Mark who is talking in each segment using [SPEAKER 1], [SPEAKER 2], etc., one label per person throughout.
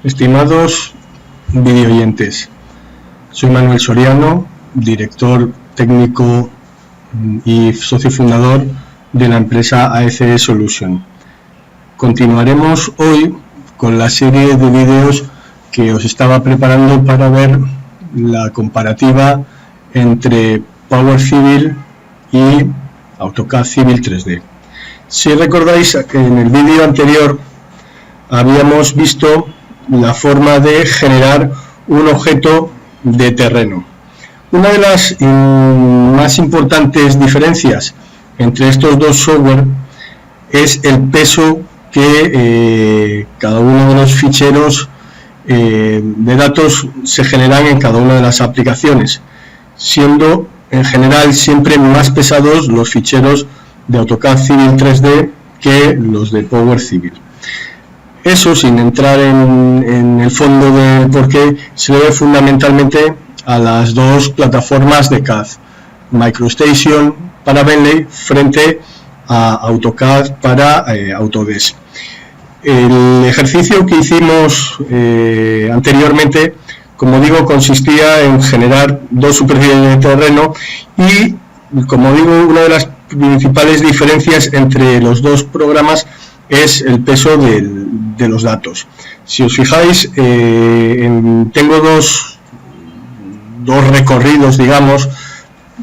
[SPEAKER 1] Estimados videoyentes, soy Manuel Soriano, director técnico y socio fundador de la empresa AECE Solution. Continuaremos hoy con la serie de vídeos que os estaba preparando para ver la comparativa entre Power Civil y AutoCAD Civil 3D. Si recordáis, en el vídeo anterior habíamos visto la forma de generar un objeto de terreno. Una de las más importantes diferencias entre estos dos software es el peso que cada uno de los ficheros de datos se generan en cada una de las aplicaciones, siendo en general siempre más pesados los ficheros de AutoCAD Civil 3D que los de Power Civil. Eso, sin entrar en el fondo del porqué, se debe fundamentalmente a las dos plataformas de CAD, MicroStation para Bentley frente a AutoCAD para Autodesk. El ejercicio que hicimos anteriormente, como digo, consistía en generar dos superficies de terreno y, como digo, una de las principales diferencias entre los dos programas es el peso de los datos. Si os fijáis, tengo dos recorridos, digamos.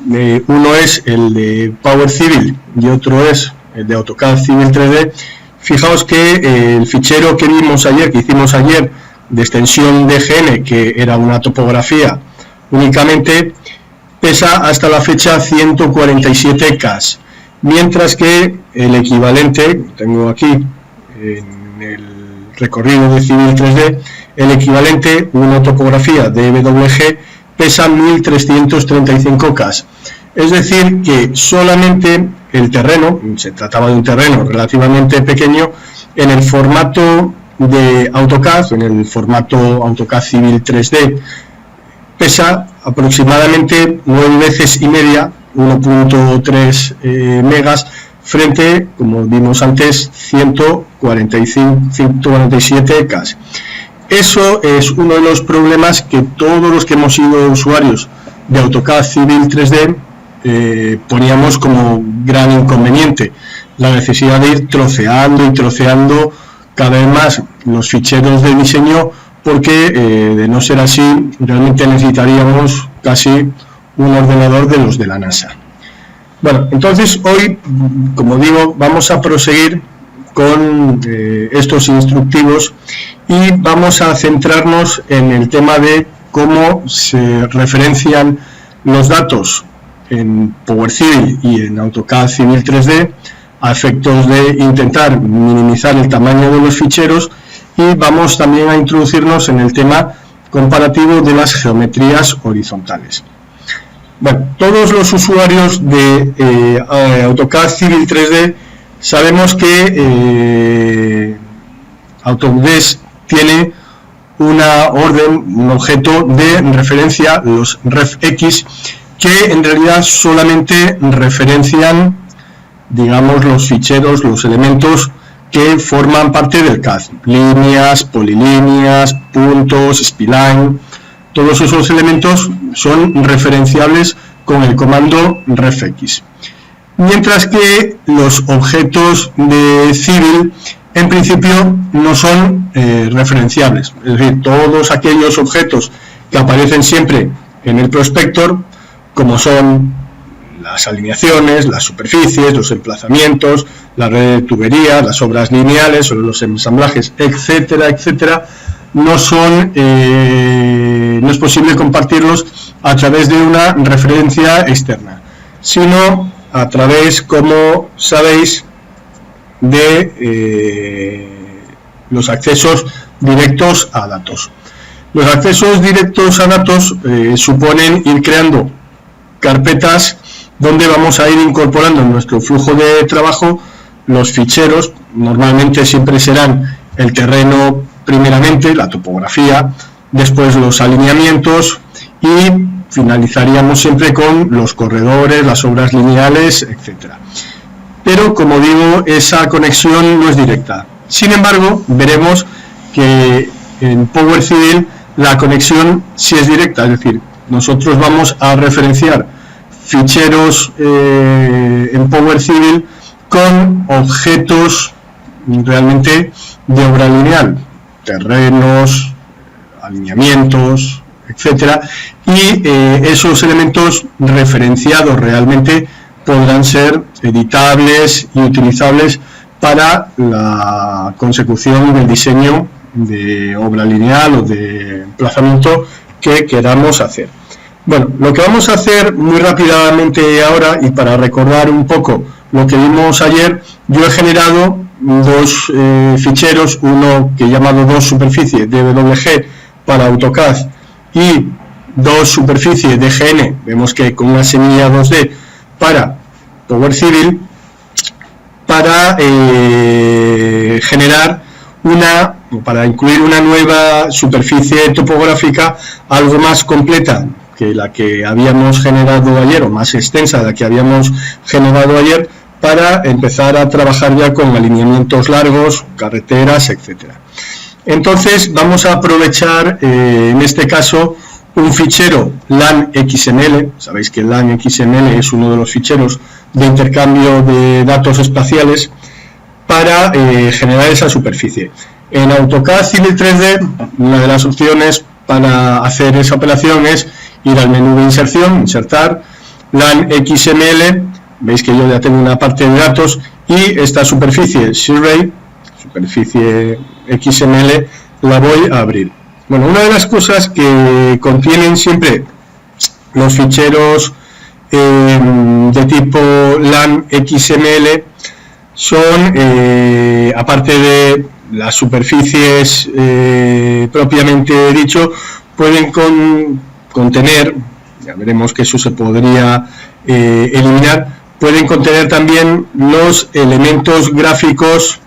[SPEAKER 1] Uno es el de Power Civil y otro es el de AutoCAD Civil 3D. Fijaos que el fichero que vimos ayer, que hicimos ayer, de extensión DGN, que era una topografía únicamente, pesa hasta la fecha 147K, mientras que el equivalente, tengo aquí en el recorrido de Civil 3D, el equivalente, una topografía de EWG, pesa 1335K. Es decir, que solamente el terreno, se trataba de un terreno relativamente pequeño, en el formato de AutoCAD, en el formato AutoCAD Civil 3D, pesa aproximadamente 9 veces y media, 1.3 megas, frente, como vimos antes, 147K. Eso es uno de los problemas que todos los que hemos sido usuarios de AutoCAD Civil 3D poníamos como gran inconveniente, la necesidad de ir troceando y troceando cada vez más los ficheros de diseño, porque de no ser así realmente necesitaríamos casi un ordenador de los de la NASA. Bueno, entonces hoy, como digo, vamos a proseguir con estos instructivos y vamos a centrarnos en el tema de cómo se referencian los datos en Power Civil y en AutoCAD Civil 3D a efectos de intentar minimizar el tamaño de los ficheros, y vamos también a introducirnos en el tema comparativo de las geometrías horizontales. Bueno, todos los usuarios de AutoCAD Civil 3D sabemos que Autodesk tiene una orden, un objeto de referencia, los RefX, que en realidad solamente referencian, digamos, los ficheros, los elementos que forman parte del CAD, líneas, polilíneas, puntos, spline. Todos esos elementos son referenciables con el comando refx, mientras que los objetos de Civil en principio no son referenciables, es decir, todos aquellos objetos que aparecen siempre en el prospector, como son las alineaciones, las superficies, los emplazamientos, la red de tuberías, las obras lineales o los ensamblajes, etcétera, etcétera, no es posible compartirlos a través de una referencia externa, sino a través, como sabéis, de los accesos directos a datos. Los accesos directos a datos suponen ir creando carpetas donde vamos a ir incorporando en nuestro flujo de trabajo los ficheros. Normalmente siempre serán el terreno primeramente, la topografía, después los alineamientos y finalizaríamos siempre con los corredores, las obras lineales, etcétera. Pero, como digo, esa conexión no es directa. Sin embargo, veremos que en Power Civil la conexión sí es directa, es decir, nosotros vamos a referenciar ficheros en Power Civil con objetos realmente de obra lineal, terrenos, alineamientos, etcétera, y esos elementos referenciados realmente podrán ser editables y utilizables para la consecución del diseño de obra lineal o de emplazamiento que queramos hacer. Bueno, lo que vamos a hacer muy rápidamente ahora, y para recordar un poco lo que vimos ayer, yo he generado dos ficheros, uno que he llamado dos superficies DWG para AutoCAD y dos superficies DGN, vemos que con una semilla 2D para Power Civil, para para incluir una nueva superficie topográfica algo más completa que la que habíamos generado ayer, o más extensa de la que habíamos generado ayer, para empezar a trabajar ya con alineamientos largos, carreteras, etcétera. Entonces vamos a aprovechar en este caso un fichero LAN XML. Sabéis que LAN XML es uno de los ficheros de intercambio de datos espaciales para generar esa superficie. En AutoCAD Civil 3D, una de las opciones para hacer esa operación es ir al menú de inserción, insertar, LAN XML, veis que yo ya tengo una parte de datos, y esta superficie Survey, superficie XML, la voy a abrir. Bueno, una de las cosas que contienen siempre los ficheros de tipo LAN XML son, aparte de las superficies propiamente dicho, pueden contener, ya veremos que eso se podría eliminar, pueden contener también los elementos gráficos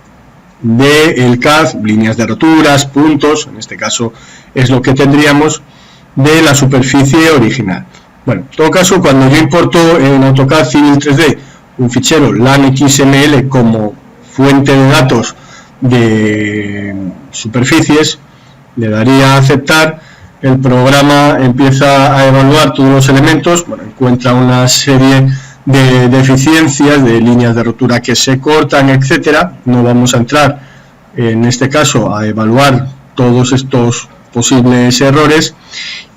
[SPEAKER 1] del CAD, líneas de roturas, puntos, en este caso es lo que tendríamos de la superficie original. Bueno, en todo caso, cuando yo importo en AutoCAD Civil 3D un fichero LAN XML como fuente de datos de superficies, le daría a aceptar, el programa empieza a evaluar todos los elementos, bueno, encuentra una serie de deficiencias, de líneas de rotura que se cortan, etcétera. No vamos a entrar en este caso a evaluar todos estos posibles errores,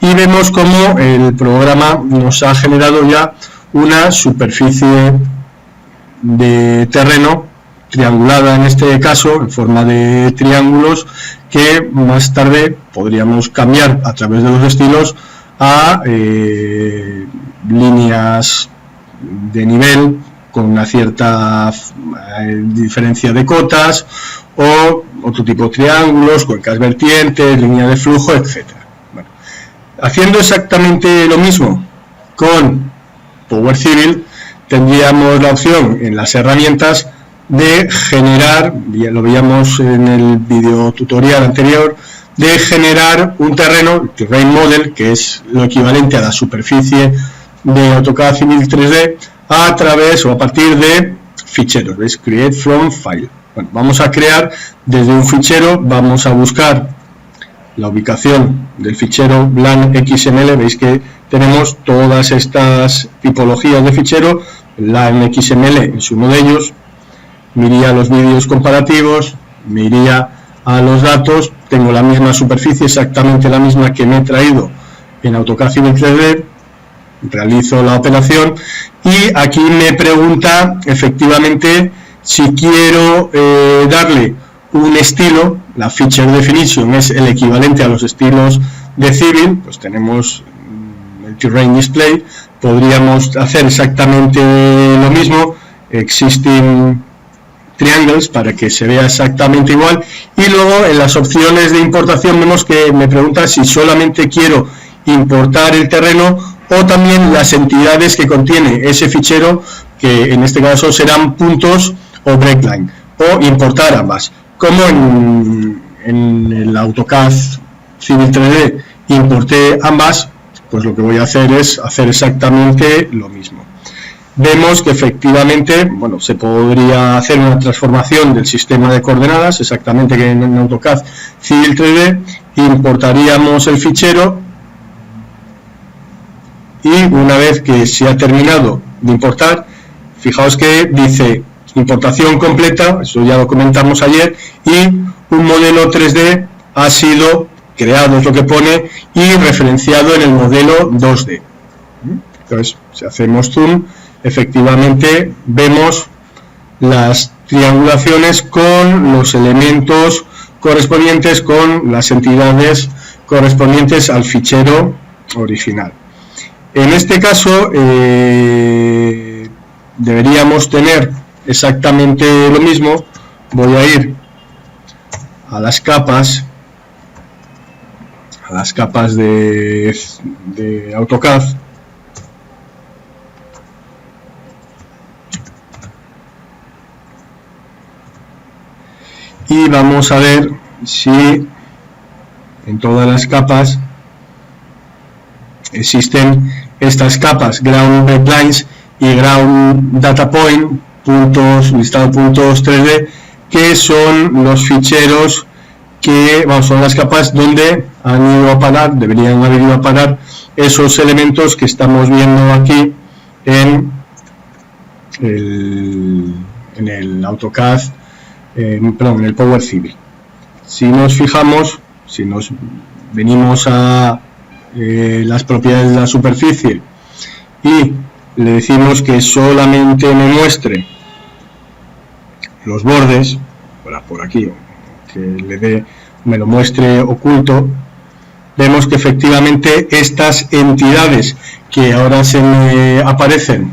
[SPEAKER 1] y vemos cómo el programa nos ha generado ya una superficie de terreno triangulada, en este caso en forma de triángulos, que más tarde podríamos cambiar a través de los estilos a líneas de nivel con una cierta diferencia de cotas, o otro tipo de triángulos, cuencas vertientes, línea de flujo, etcétera. Bueno, haciendo exactamente lo mismo con Power Civil, tendríamos la opción en las herramientas de generar, ya lo veíamos en el video tutorial anterior, de generar un terreno, terrain model, que es lo equivalente a la superficie de AutoCAD Civil 3D, a través o a partir de ficheros, ¿veis? Create from file. Bueno, vamos a crear desde un fichero, vamos a buscar la ubicación del fichero LAN XML, veis que tenemos todas estas tipologías de fichero, LAN XML es uno de ellos. Me iría a los vídeos comparativos, me iría a los datos, tengo la misma superficie, exactamente la misma que me he traído en AutoCAD Civil 3D, realizo la operación y aquí me pregunta efectivamente si quiero darle un estilo. La Feature Definition es el equivalente a los estilos de Civil, pues tenemos el Terrain Display, podríamos hacer exactamente lo mismo, Existing Triangles, para que se vea exactamente igual, y luego en las opciones de importación vemos que me pregunta si solamente quiero importar el terreno o también las entidades que contiene ese fichero, que en este caso serán puntos o breakline, o importar ambas. Como en el AutoCAD Civil 3D importé ambas, pues lo que voy a hacer es hacer exactamente lo mismo. Vemos que efectivamente, bueno, se podría hacer una transformación del sistema de coordenadas, exactamente que en AutoCAD Civil 3D, importaríamos el fichero y una vez que se ha terminado de importar, fijaos que dice importación completa, eso ya lo comentamos ayer, y un modelo 3D ha sido creado, es lo que pone, y referenciado en el modelo 2D. Entonces, si hacemos zoom, efectivamente vemos las triangulaciones con los elementos correspondientes, con las entidades correspondientes al fichero original. En este caso, deberíamos tener exactamente lo mismo. Voy a ir a las capas de AutoCAD. Y vamos a ver si en todas las capas existen estas capas, Ground Bedlines y Ground Data Point, listado puntos 3D, que son los ficheros que, son las capas donde han ido a parar, deberían haber ido a parar esos elementos que estamos viendo aquí en el AutoCAD, en el Power Civil. Si nos fijamos, si nos venimos a las propiedades de la superficie y le decimos que solamente me muestre los bordes, por aquí, que me lo muestre oculto, vemos que efectivamente estas entidades que ahora se me aparecen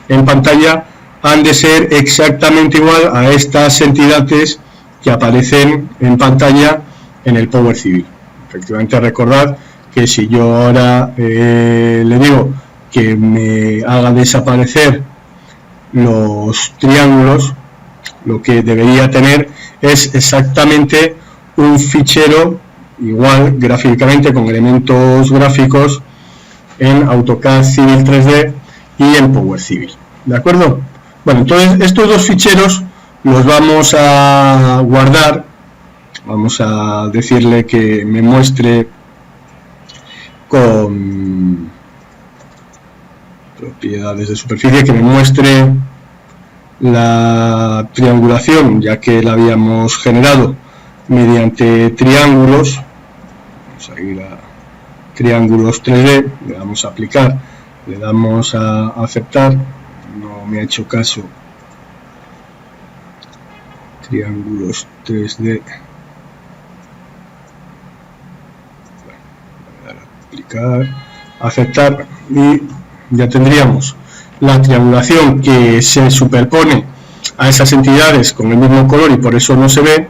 [SPEAKER 1] en pantalla han de ser exactamente igual a estas entidades que aparecen en pantalla en el Power Civil. Efectivamente, recordad que si yo ahora le digo que me haga desaparecer los triángulos, lo que debería tener es exactamente un fichero igual gráficamente con elementos gráficos en AutoCAD Civil 3D y en Power Civil. ¿De acuerdo? Bueno, entonces estos dos ficheros los vamos a guardar. Vamos a decirle que me muestre con propiedades de superficie, que me muestre la triangulación, ya que la habíamos generado mediante triángulos. Vamos a ir a triángulos 3D, le damos a aplicar, le damos a aceptar, no me ha hecho caso. Triángulos 3D, aplicar, aceptar, y ya tendríamos la triangulación que se superpone a esas entidades con el mismo color y por eso no se ve.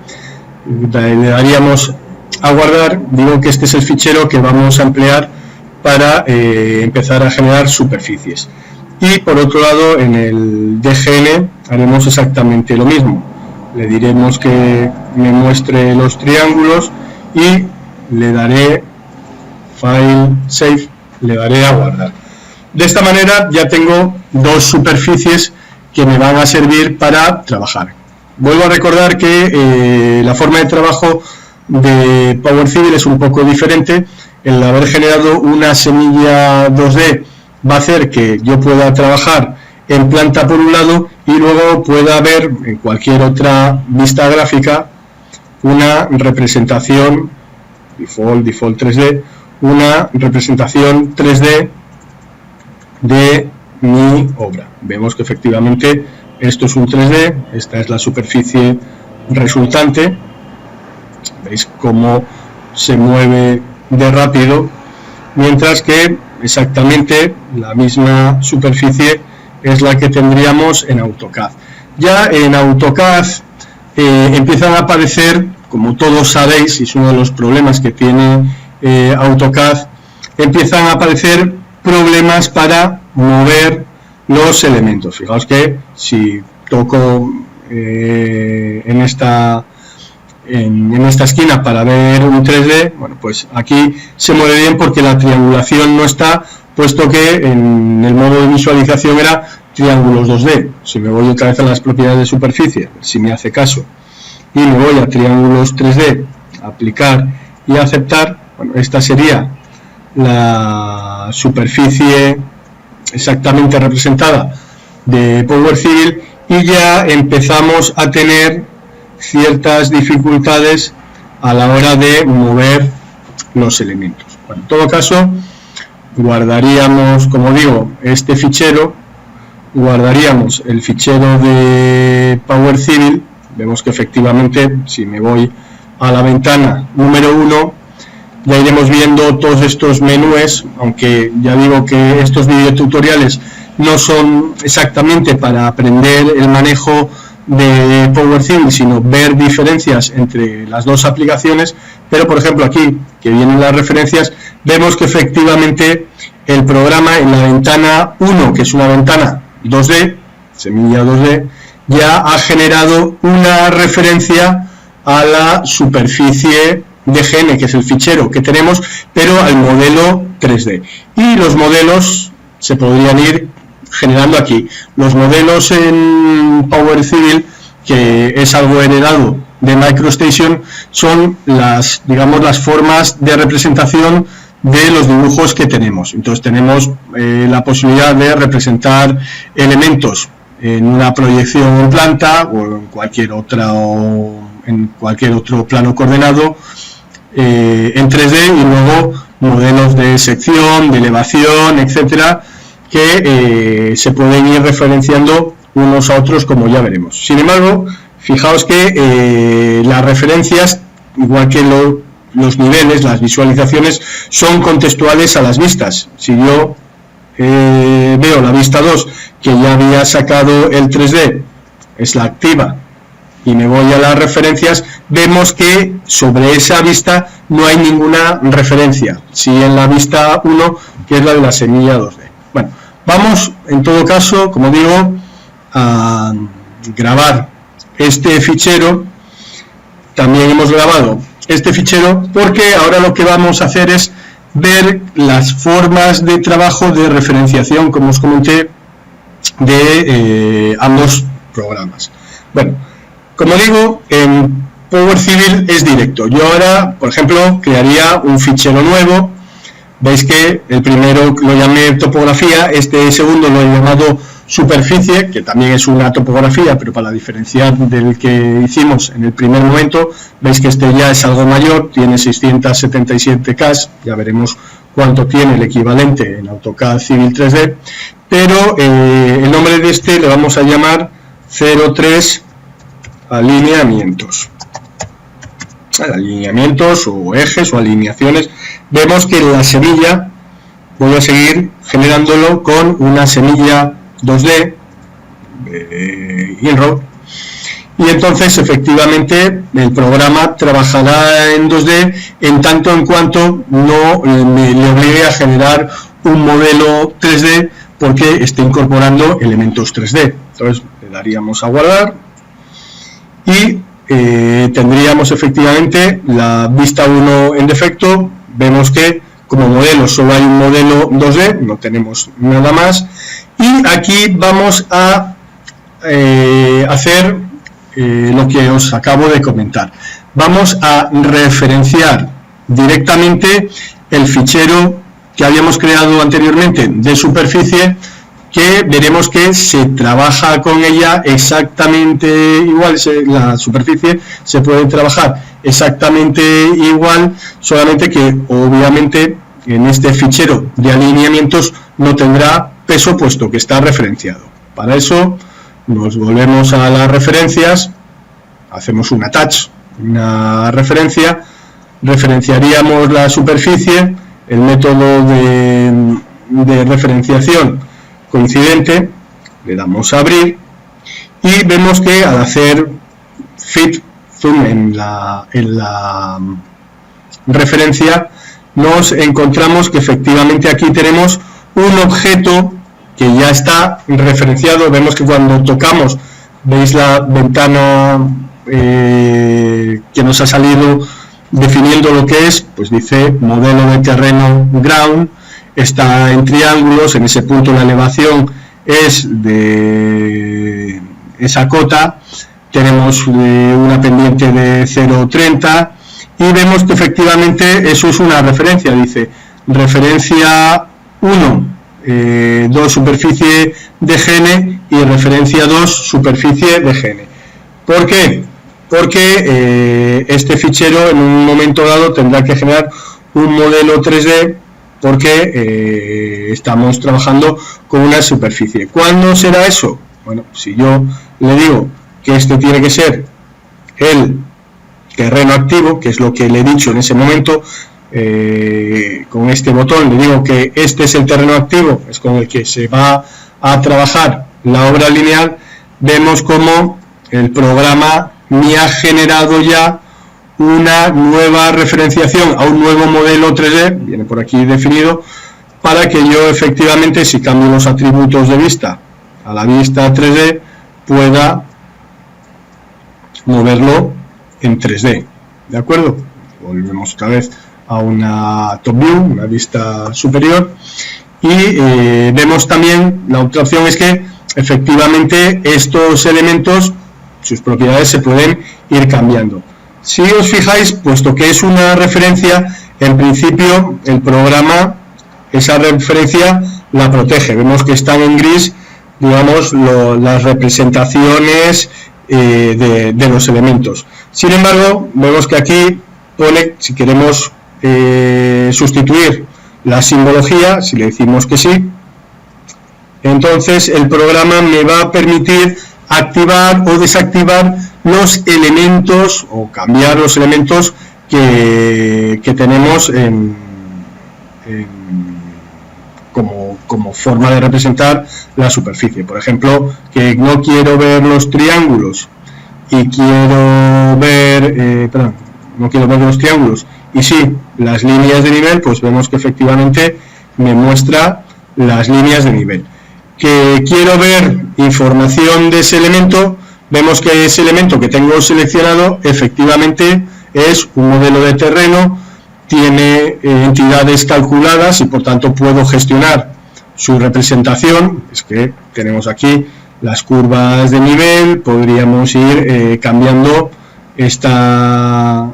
[SPEAKER 1] Le daríamos a guardar. Digo que este es el fichero que vamos a emplear para empezar a generar superficies. Y por otro lado, en el DGN haremos exactamente lo mismo. Le diremos que me muestre los triángulos y le daré File, Save, le daré a guardar. De esta manera ya tengo dos superficies que me van a servir para trabajar. Vuelvo a recordar que la forma de trabajo de Power Civil es un poco diferente. El haber generado una semilla 2D va a hacer que yo pueda trabajar en planta por un lado y luego pueda ver en cualquier otra vista gráfica una representación default 3D, una representación 3D de mi obra. Vemos que efectivamente esto es un 3D, esta es la superficie resultante. Veis cómo se mueve de rápido, mientras que exactamente la misma superficie es la que tendríamos en AutoCAD. Ya en AutoCAD empiezan a aparecer, como todos sabéis, y es uno de los problemas que tiene AutoCAD, empiezan a aparecer problemas para mover los elementos. Fijaos que si toco en esta esquina para ver un 3D, bueno, pues aquí se mueve bien porque la triangulación no está, puesto que en el modo de visualización era triángulos 2D. Si me voy otra vez a las propiedades de superficie, si me hace caso, y me voy a triángulos 3D, aplicar y aceptar. Bueno, esta sería la superficie exactamente representada de Power Civil, y ya empezamos a tener ciertas dificultades a la hora de mover los elementos. Bueno, en todo caso, guardaríamos, como digo, este fichero, guardaríamos el fichero de Power Civil. Vemos que efectivamente, si me voy a la ventana número 1, ya iremos viendo todos estos menús, aunque ya digo que estos videotutoriales no son exactamente para aprender el manejo de Power Civil, sino ver diferencias entre las dos aplicaciones. Pero por ejemplo aquí, que vienen las referencias, vemos que efectivamente el programa en la ventana 1, que es una ventana 2D, semilla 2D, ya ha generado una referencia a la superficie DGN, que es el fichero que tenemos, pero al modelo 3D. Y los modelos se podrían ir generando aquí. Los modelos en Power Civil, que es algo heredado de MicroStation, son las, digamos, las formas de representación de los dibujos que tenemos. Entonces tenemos la posibilidad de representar elementos en una proyección en planta o en cualquier otro plano coordenado en 3D, y luego modelos de sección, de elevación, etcétera, que se pueden ir referenciando unos a otros, como ya veremos. Sin embargo, fijaos que las referencias, igual que los niveles, las visualizaciones, son contextuales a las vistas. Si yo veo la vista 2, que ya había sacado el 3D, es la activa, y me voy a las referencias, vemos que sobre esa vista no hay ninguna referencia, si en la vista 1, que es la de la semilla 2D. Bueno, vamos en todo caso, como digo, a grabar este fichero. También hemos grabado este fichero porque ahora lo que vamos a hacer es ver las formas de trabajo de referenciación, como os comenté, de ambos programas. Bueno, como digo, en Power Civil es directo. Yo ahora, por ejemplo, crearía un fichero nuevo. Veis que el primero lo llamé topografía, este segundo lo he llamado superficie, que también es una topografía, pero para diferenciar del que hicimos en el primer momento. Veis que este ya es algo mayor, tiene 677K, ya veremos cuánto tiene el equivalente en AutoCAD Civil 3D, pero el nombre de este le vamos a llamar 03 alineamientos. Alineamientos o ejes o alineaciones. Vemos que la semilla voy a seguir generándolo con una semilla 2D Inroad, y entonces efectivamente el programa trabajará en 2D en tanto en cuanto no le obligue a generar un modelo 3D, porque esté incorporando elementos 3D. Entonces le daríamos a guardar y tendríamos efectivamente la vista 1 en defecto. Vemos que como modelo solo hay un modelo 2D, no tenemos nada más, y aquí vamos a hacer lo que os acabo de comentar. Vamos a referenciar directamente el fichero que habíamos creado anteriormente de superficie, que veremos que se trabaja con ella exactamente igual. La superficie se puede trabajar exactamente igual, solamente que obviamente en este fichero de alineamientos no tendrá peso, puesto que está referenciado. Para eso nos volvemos a las referencias, hacemos un attach, una referencia, referenciaríamos la superficie, el método de referenciación coincidente, le damos a abrir y vemos que al hacer fit zoom en la referencia nos encontramos que efectivamente aquí tenemos un objeto que ya está referenciado. Vemos que cuando tocamos, veis la ventana que nos ha salido definiendo lo que es, pues dice modelo de terreno ground, está en triángulos, en ese punto la elevación es de esa cota, tenemos una pendiente de 0,30 y vemos que efectivamente eso es una referencia, dice referencia 1, 2 superficie de gene y referencia 2 superficie de gene. ¿Por qué? Porque este fichero en un momento dado tendrá que generar un modelo 3D porque estamos trabajando con una superficie. ¿Cuándo será eso? Bueno, si yo le digo que este tiene que ser el terreno activo, que es lo que le he dicho en ese momento, con este botón le digo que este es el terreno activo, es con el que se va a trabajar la obra lineal, vemos como el programa me ha generado ya una nueva referenciación a un nuevo modelo 3D, viene por aquí definido, para que yo efectivamente, si cambio los atributos de vista a la vista 3D, pueda moverlo en 3D, ¿de acuerdo? Volvemos otra vez a una top view, una vista superior, y vemos también, la otra opción es que efectivamente estos elementos, sus propiedades se pueden ir cambiando. Si os fijáis, puesto que es una referencia, en principio el programa esa referencia la protege. Vemos que están en gris, digamos, las representaciones de los elementos. Sin embargo, vemos que aquí pone, si queremos sustituir la simbología, si le decimos que sí, entonces el programa me va a permitir activar o desactivar los elementos o cambiar los elementos que tenemos como forma de representar la superficie. Por ejemplo, que no quiero ver los triángulos y quiero ver, no quiero ver los triángulos y sí las líneas de nivel, pues vemos que efectivamente me muestra las líneas de nivel. Que quiero ver información de ese elemento, vemos que ese elemento que tengo seleccionado efectivamente es un modelo de terreno, tiene entidades calculadas y por tanto puedo gestionar su representación. Es que tenemos aquí las curvas de nivel, podríamos ir cambiando esta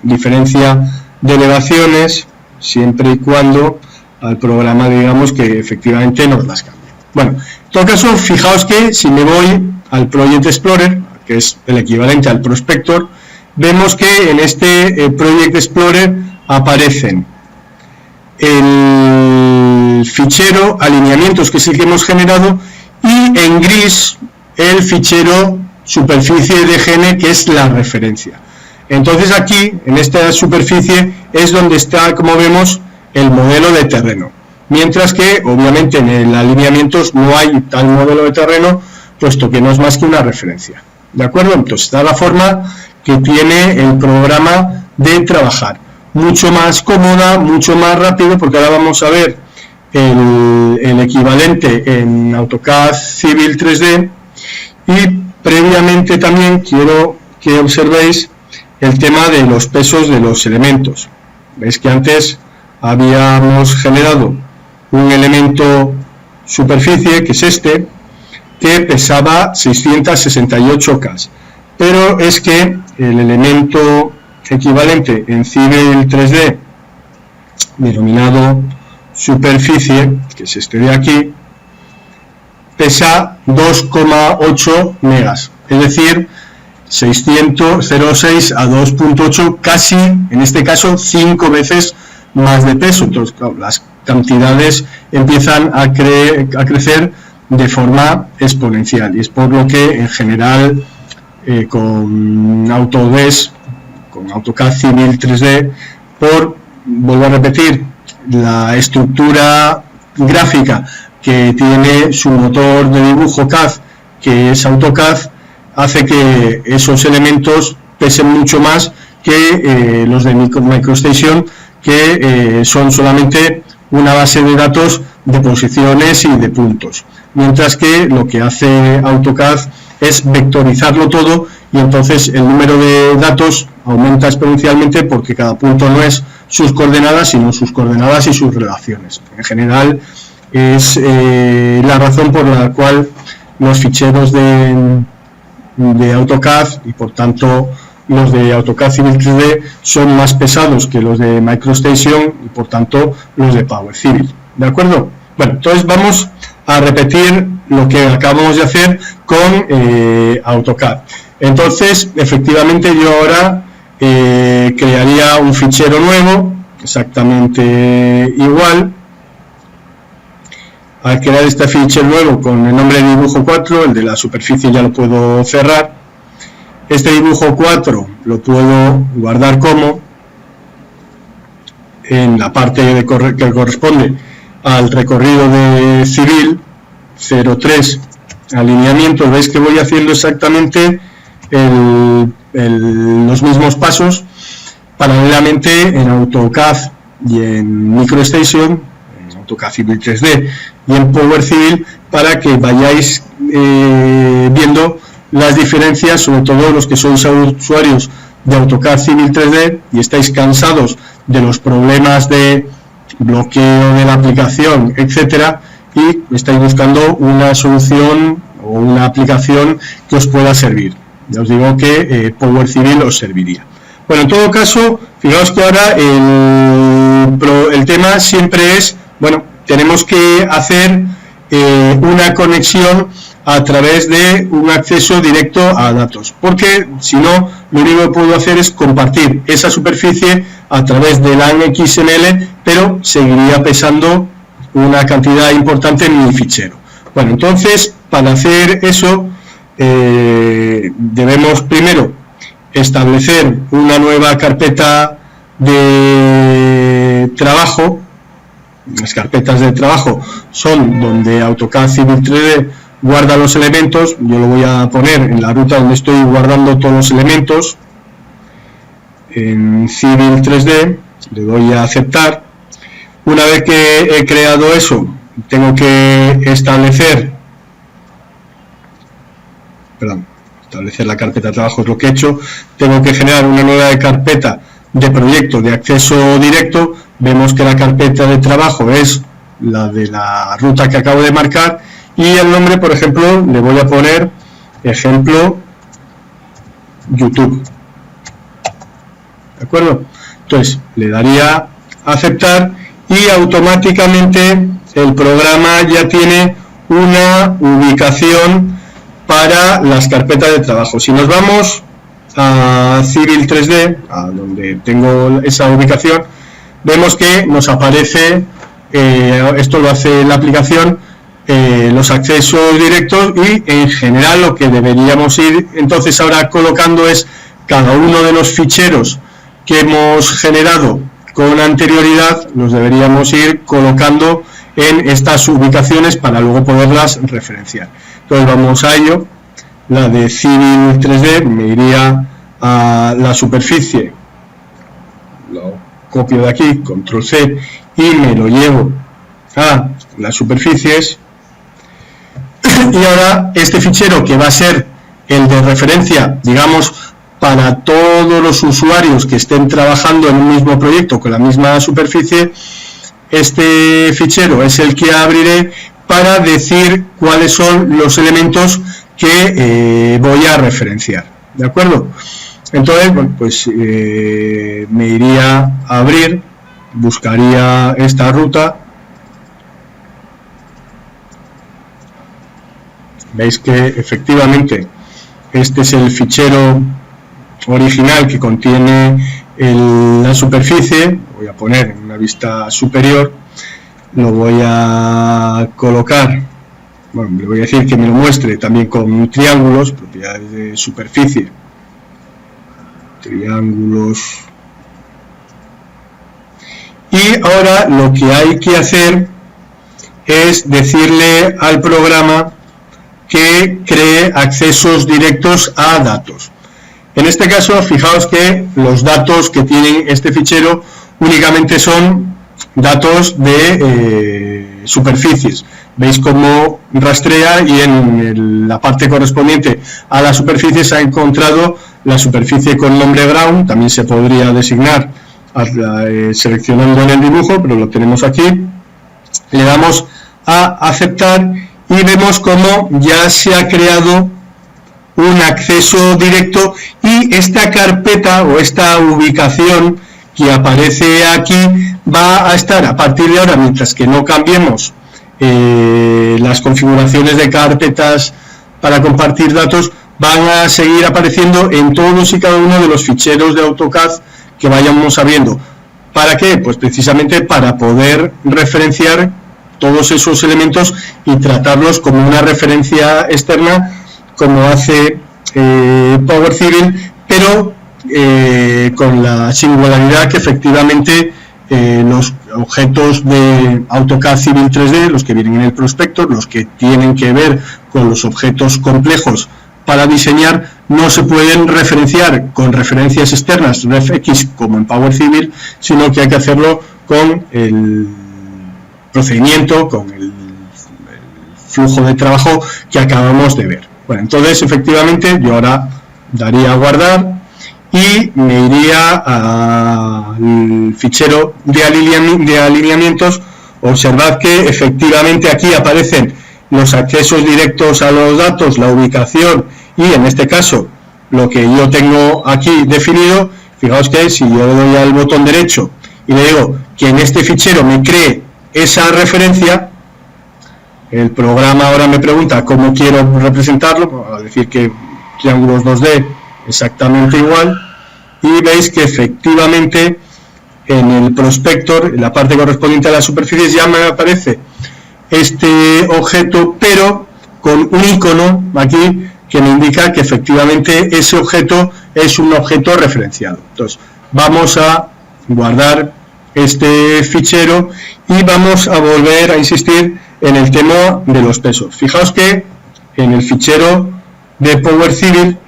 [SPEAKER 1] diferencia de elevaciones siempre y cuando al programa digamos que efectivamente nos las cambie. Bueno, en todo caso, fijaos que si me voy al Project Explorer, que es el equivalente al Prospector, vemos que en este Project Explorer aparecen el fichero alineamientos, que es el que hemos generado, y en gris el fichero superficie de gene, que es la referencia. Entonces aquí, en esta superficie, es donde está, como vemos, el modelo de terreno. Mientras que, obviamente, en el alineamientos no hay tal modelo de terreno, puesto que no es más que una referencia. ¿De acuerdo? Entonces, está la forma que tiene el programa de trabajar. Mucho más cómoda, mucho más rápido, porque ahora vamos a ver el equivalente en AutoCAD Civil 3D. Y previamente también quiero que observéis el tema de los pesos de los elementos. Veis que antes habíamos generado un elemento superficie, que es este, que pesaba 668 K, pero es que el elemento equivalente en Civil 3D denominado superficie, que es este de aquí, pesa 2,8 megas, es decir, 606 a 2,8, casi, en este caso, 5 veces más de peso. Entonces, claro, las cantidades empiezan a crecer de forma exponencial, y es por lo que, en general, con Autodesk, con AutoCAD Civil 3D, vuelvo a repetir, la estructura gráfica que tiene su motor de dibujo CAD, que es AutoCAD, hace que esos elementos pesen mucho más que los de MicroStation, que son solamente una base de datos de posiciones y de puntos, mientras que lo que hace AutoCAD es vectorizarlo todo, y entonces el número de datos aumenta exponencialmente porque cada punto no es sus coordenadas, sino sus coordenadas y sus relaciones. En general es la razón por la cual los ficheros de AutoCAD y por tanto los de AutoCAD Civil 3D son más pesados que los de MicroStation y por tanto los de Power Civil, ¿de acuerdo? Bueno, entonces vamos a repetir lo que acabamos de hacer con AutoCAD. Entonces, efectivamente, yo ahora crearía un fichero nuevo, exactamente igual. Al crear este fichero nuevo con el nombre de dibujo 4, el de la superficie ya lo puedo cerrar. Este dibujo 4 lo puedo guardar como en la parte que corresponde al recorrido de civil 03 alineamientos. Veis que voy haciendo exactamente los mismos pasos paralelamente en AutoCAD y en MicroStation, en AutoCAD Civil 3D y en Power Civil, para que vayáis viendo las diferencias, sobre todo los que sois usuarios de AutoCAD Civil 3D y estáis cansados de los problemas de bloqueo de la aplicación, etcétera, y estáis buscando una solución o una aplicación que os pueda servir. Ya os digo que Power Civil os serviría. Bueno, en todo caso, fijaos que ahora el tema siempre es, bueno, tenemos que hacer una conexión a través de un acceso directo a datos, porque si no, lo único que puedo hacer es compartir esa superficie a través de la XML, pero seguiría pesando una cantidad importante en mi fichero. Bueno, entonces, para hacer eso, debemos primero establecer una nueva carpeta de trabajo. Las carpetas de trabajo son donde AutoCAD Civil 3D guarda los elementos. Yo lo voy a poner en la ruta donde estoy guardando todos los elementos, en Civil 3D, le doy a aceptar. Una vez que he creado eso, tengo que establecer la carpeta de trabajo, es lo que he hecho. Tengo que generar una nueva carpeta de proyecto de acceso directo. Vemos que la carpeta de trabajo es la de la ruta que acabo de marcar, y el nombre, por ejemplo, le voy a poner ejemplo YouTube, ¿de acuerdo? Entonces le daría a aceptar y automáticamente el programa ya tiene una ubicación para las carpetas de trabajo. Si nos vamos a Civil 3D, a donde tengo esa ubicación, vemos que nos aparece, esto lo hace la aplicación, los accesos directos, y en general lo que deberíamos ir entonces ahora colocando es cada uno de los ficheros que hemos generado con anterioridad, los deberíamos ir colocando en estas ubicaciones para luego poderlas referenciar. Entonces vamos a ello. La de Civil 3D me iría a la superficie, lo copio de aquí, control C, y me lo llevo a las superficies. Y ahora este fichero, que va a ser el de referencia, digamos, para todos los usuarios que estén trabajando en un mismo proyecto con la misma superficie, este fichero es el que abriré para decir cuáles son los elementos que voy a referenciar, ¿de acuerdo? Entonces, bueno, pues me iría a abrir, buscaría esta ruta. Veis que efectivamente este es el fichero original que contiene la superficie. Voy a poner en una vista superior, lo voy a colocar, bueno, le voy a decir que me lo muestre también con triángulos, propiedades de superficie, triángulos. Y ahora lo que hay que hacer es decirle al programa que cree accesos directos a datos. En este caso, fijaos que los datos que tiene este fichero únicamente son datos de superficies. Veis cómo rastrea, y en la parte correspondiente a la superficie se ha encontrado la superficie con nombre ground. También se podría designar seleccionando en el dibujo, pero lo tenemos aquí. Le damos a aceptar y vemos cómo ya se ha creado un acceso directo, y esta carpeta o esta ubicación que aparece aquí va a estar a partir de ahora, mientras que no cambiemos las configuraciones de carpetas para compartir datos, van a seguir apareciendo en todos y cada uno de los ficheros de AutoCAD que vayamos abriendo. ¿Para qué? Pues precisamente para poder referenciar todos esos elementos y tratarlos como una referencia externa, como hace Power Civil, pero con la singularidad que efectivamente los objetos de AutoCAD Civil 3D, los que vienen en el prospecto, los que tienen que ver con los objetos complejos para diseñar, no se pueden referenciar con referencias externas, RefX, como en Power Civil, sino que hay que hacerlo con el procedimiento, con el flujo de trabajo que acabamos de ver. Bueno, entonces efectivamente yo ahora daría a guardar y me iría al fichero de alineamientos. Observad que efectivamente aquí aparecen los accesos directos a los datos, la ubicación y en este caso lo que yo tengo aquí definido. Fijaos que si yo le doy al botón derecho y le digo que en este fichero me cree esa referencia, el programa ahora me pregunta cómo quiero representarlo, a decir que triángulos 2D exactamente igual, y veis que efectivamente en el prospector, en la parte correspondiente a las superficies, ya me aparece este objeto, pero con un icono aquí que me indica que efectivamente ese objeto es un objeto referenciado. Entonces vamos a guardar este fichero y vamos a volver a insistir en el tema de los pesos. Fijaos que en el fichero de Power Civil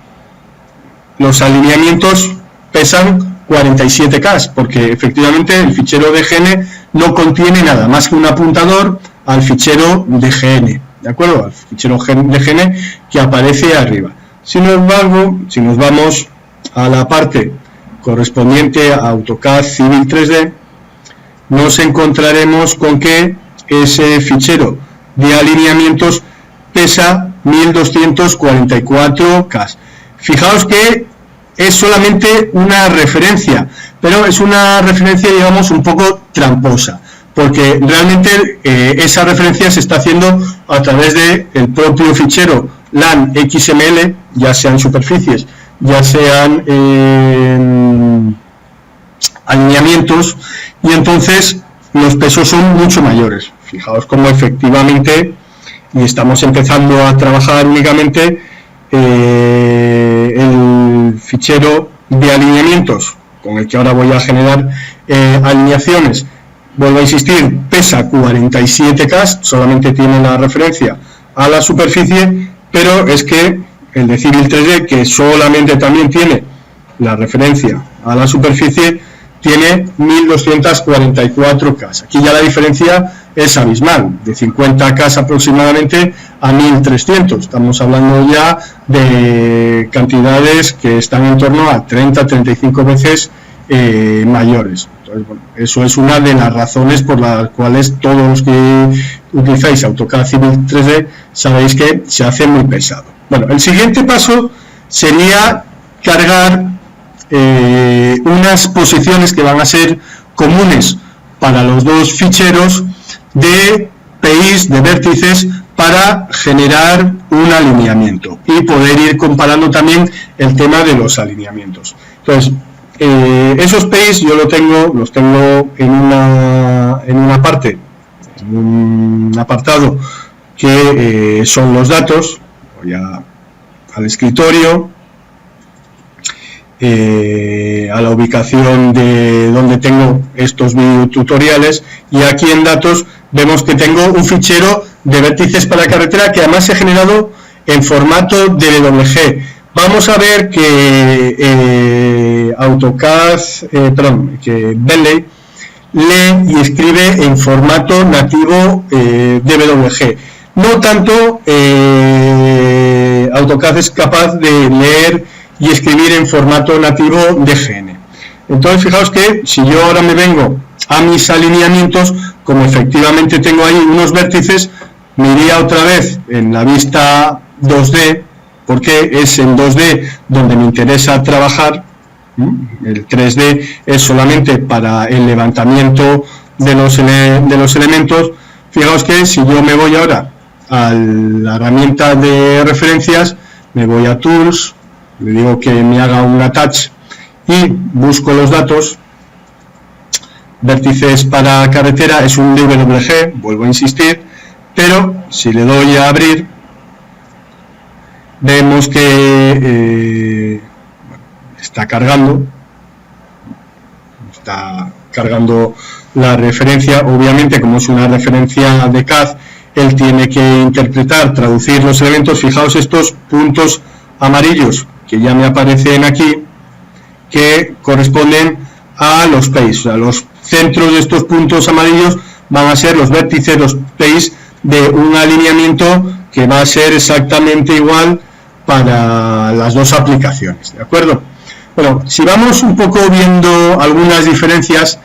[SPEAKER 1] los alineamientos pesan 47K, porque efectivamente el fichero de GN no contiene nada más que un apuntador al fichero de GN, ¿de acuerdo? Al fichero de GN que aparece arriba. Sin embargo, si nos vamos a la parte correspondiente a AutoCAD Civil 3D, nos encontraremos con que ese fichero de alineamientos pesa 1244K. Fijaos que es solamente una referencia, pero es una referencia, digamos, un poco tramposa, porque realmente esa referencia se está haciendo a través del propio fichero LAN XML, ya sean superficies, ya sean alineamientos, y entonces los pesos son mucho mayores. Fijaos cómo efectivamente, y estamos empezando a trabajar únicamente el fichero de alineamientos, con el que ahora voy a generar alineaciones. Vuelvo a insistir, pesa 47K, solamente tiene la referencia a la superficie, pero es que el de Civil 3D, que solamente también tiene la referencia a la superficie, tiene 1244K. Aquí ya la diferencia es abismal, de 50K aproximadamente a 1300. Estamos hablando ya de cantidades que están en torno a 30-35 veces mayores. Entonces, bueno, eso es una de las razones por las cuales todos los que utilizáis AutoCAD Civil 3D sabéis que se hace muy pesado. Bueno, el siguiente paso sería cargar unas posiciones que van a ser comunes para los dos ficheros de PIs, de vértices, para generar un alineamiento y poder ir comparando también el tema de los alineamientos. Entonces, esos PIs yo los tengo en una parte, en un apartado que son los datos. Voy al escritorio, a la ubicación de donde tengo estos videotutoriales, y aquí en datos vemos que tengo un fichero de vértices para carretera que además se ha generado en formato DWG. Vamos a ver que que Bentley lee y escribe en formato nativo DWG. No tanto AutoCAD es capaz de leer y escribir en formato nativo de GN. Entonces, fijaos que si yo ahora me vengo a mis alineamientos, como efectivamente tengo ahí unos vértices, me iría otra vez en la vista 2D porque es en 2D donde me interesa trabajar. El 3D es solamente para el levantamiento de los elementos. Fijaos que si yo me voy ahora a la herramienta de referencias, me voy a Tools, le digo que me haga un Attach y busco los datos. Vértices para carretera es un DWG, vuelvo a insistir, pero si le doy a abrir, vemos que está cargando la referencia. Obviamente, como es una referencia de CAD, él tiene que interpretar, traducir los elementos. Fijaos estos puntos amarillos que ya me aparecen aquí, que corresponden a los pays, a los centros de estos puntos amarillos van a ser los vértices, los pays de un alineamiento que va a ser exactamente igual para las dos aplicaciones, ¿de acuerdo? Bueno, si vamos un poco viendo algunas diferencias,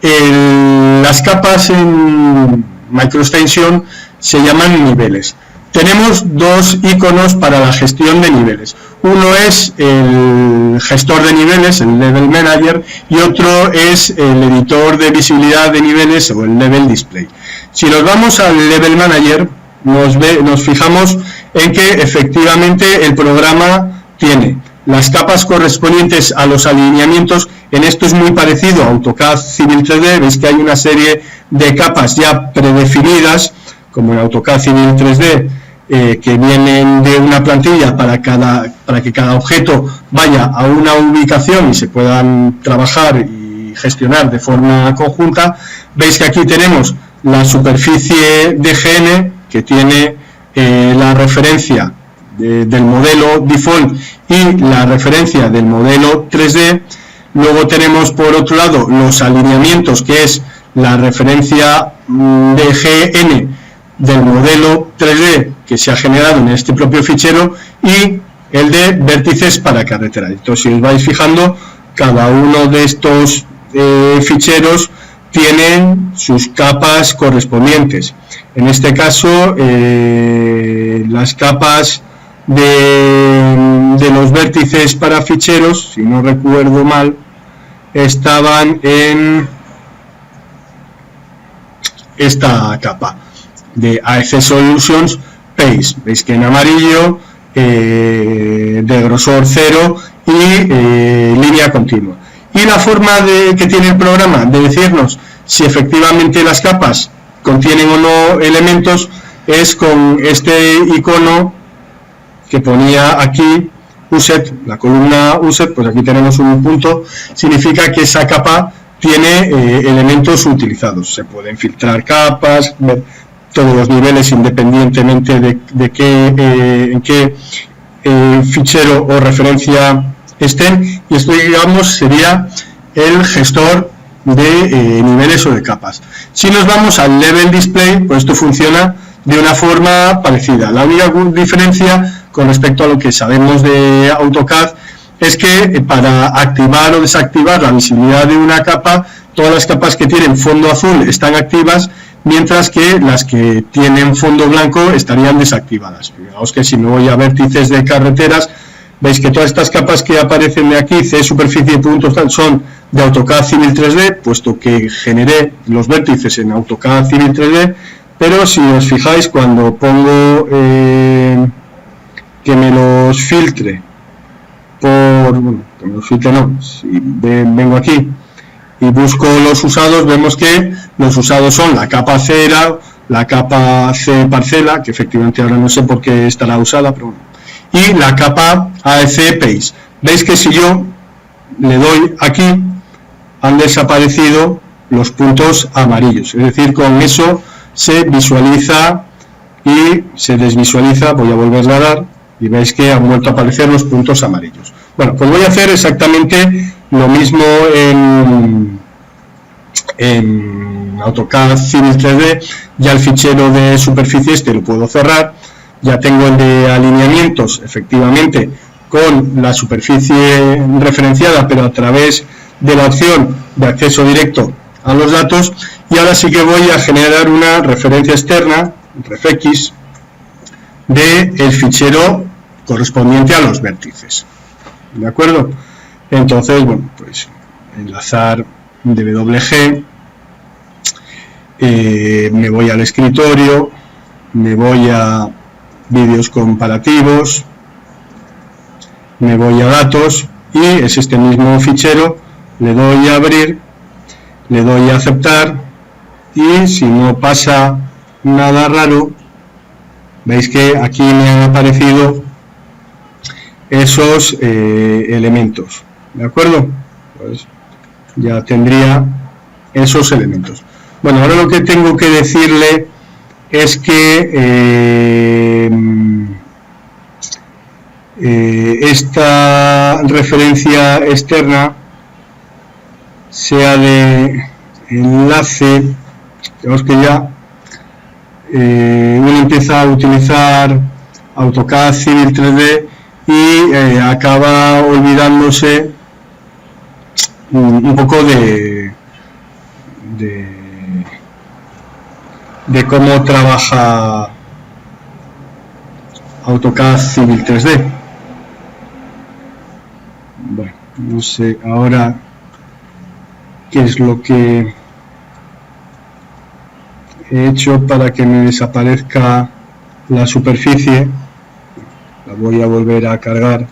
[SPEAKER 1] las capas en MicroExtension se llaman niveles. Tenemos dos iconos para la gestión de niveles. Uno es el gestor de niveles, el Level Manager, y otro es el editor de visibilidad de niveles o el Level Display. Si nos vamos al Level Manager, nos fijamos en que efectivamente el programa tiene las capas correspondientes a los alineamientos. En esto es muy parecido a AutoCAD Civil 3D, veis que hay una serie de capas ya predefinidas, como en AutoCAD Civil 3D, que vienen de una plantilla para que cada objeto vaya a una ubicación y se puedan trabajar y gestionar de forma conjunta. Veis que aquí tenemos la superficie DGN, que tiene la referencia del modelo default y la referencia del modelo 3D. Luego tenemos por otro lado los alineamientos, que es la referencia DGN del modelo 3D que se ha generado en este propio fichero, y el de vértices para carretera. Entonces, si os vais fijando, cada uno de estos ficheros tienen sus capas correspondientes. En este caso, las capas de los vértices para ficheros, si no recuerdo mal, estaban en esta capa de AEC Solutions Pays. Veis que en amarillo, de grosor 0 y línea continua. Y la forma que tiene el programa de decirnos si efectivamente las capas contienen o no elementos es con este icono que ponía aquí, Uset, la columna Uset. Pues aquí tenemos un punto, significa que esa capa tiene elementos utilizados. Se pueden filtrar capas, ver todos los niveles independientemente en qué fichero o referencia estén, y esto, digamos, sería el gestor de niveles o de capas. Si nos vamos al Level Display, pues esto funciona de una forma parecida. La única diferencia con respecto a lo que sabemos de AutoCAD es que para activar o desactivar la visibilidad de una capa, todas las capas que tienen fondo azul están activas, mientras que las que tienen fondo blanco estarían desactivadas. Fijaos que si me voy a vértices de carreteras, veis que todas estas capas que aparecen de aquí, C, superficie y puntos, son de AutoCAD Civil 3D, puesto que generé los vértices en AutoCAD Civil 3D, pero si os fijáis, cuando pongo que me los filtre si vengo aquí y busco los usados, vemos que los usados son la capa cera, la capa C parcela, que efectivamente ahora no sé por qué estará usada, pero bueno, y la capa AEC Pays. Veis que si yo le doy aquí, han desaparecido los puntos amarillos, es decir, con eso se visualiza y se desvisualiza. Voy a volverle a dar y veis que han vuelto a aparecer los puntos amarillos. Bueno, pues voy a hacer exactamente lo mismo en AutoCAD Civil 3D. Ya el fichero de superficie lo puedo cerrar. Ya tengo el de alineamientos, efectivamente, con la superficie referenciada, pero a través de la opción de acceso directo a los datos. Y ahora sí que voy a generar una referencia externa, refx, del fichero correspondiente a los vértices. ¿De acuerdo? Entonces, bueno, pues enlazar DWG, me voy al escritorio, me voy a vídeos comparativos, me voy a datos y es este mismo fichero, le doy a abrir, le doy a aceptar y si no pasa nada raro, veis que aquí me han aparecido esos elementos, ¿de acuerdo? Pues ya tendría esos elementos. Bueno, ahora lo que tengo que decirle es que esta referencia externa sea de enlace, digamos que ya uno empieza a utilizar AutoCAD Civil 3D y acaba olvidándose un poco de cómo trabaja AutoCAD Civil 3D. Bueno, no sé ahora qué es lo que he hecho para que me desaparezca la superficie. La voy a volver a cargar,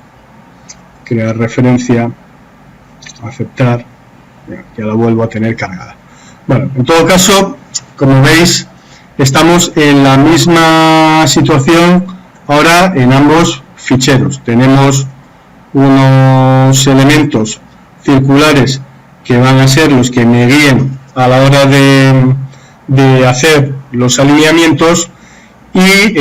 [SPEAKER 1] crear referencia, aceptar, ya la vuelvo a tener cargada. Bueno, en todo caso, como veis, estamos en la misma situación ahora en ambos ficheros. Tenemos unos elementos circulares que van a ser los que me guíen a la hora de hacer los alineamientos y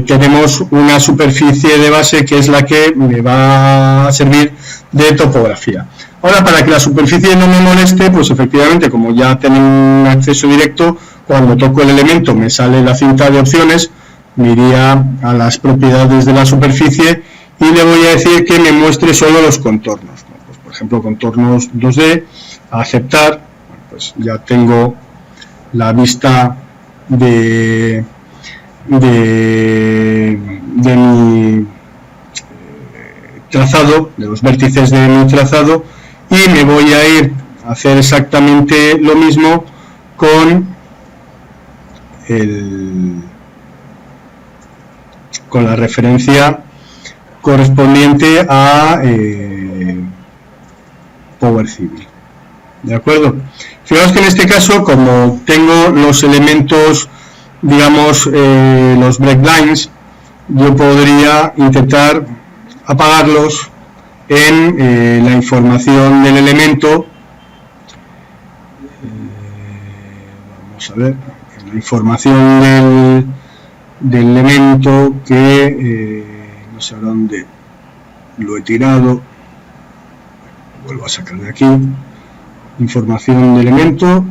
[SPEAKER 1] tenemos una superficie de base que es la que me va a servir de topografía. Ahora, para que la superficie no me moleste, pues efectivamente, como ya tengo un acceso directo, cuando toco el elemento me sale la cinta de opciones, me iría a las propiedades de la superficie y le voy a decir que me muestre solo los contornos. Pues, por ejemplo, contornos 2D, a aceptar, pues ya tengo la vista de mi trazado, de los vértices de mi trazado, y me voy a ir a hacer exactamente lo mismo con la referencia correspondiente a Power Civil. ¿De acuerdo? Fijaos que en este caso, como tengo los elementos, digamos, los breaklines, yo podría intentar apagarlos en la información del elemento. Vamos a ver, en la información del elemento que no sé a dónde lo he tirado, vuelvo a sacar de aquí, información de elemento,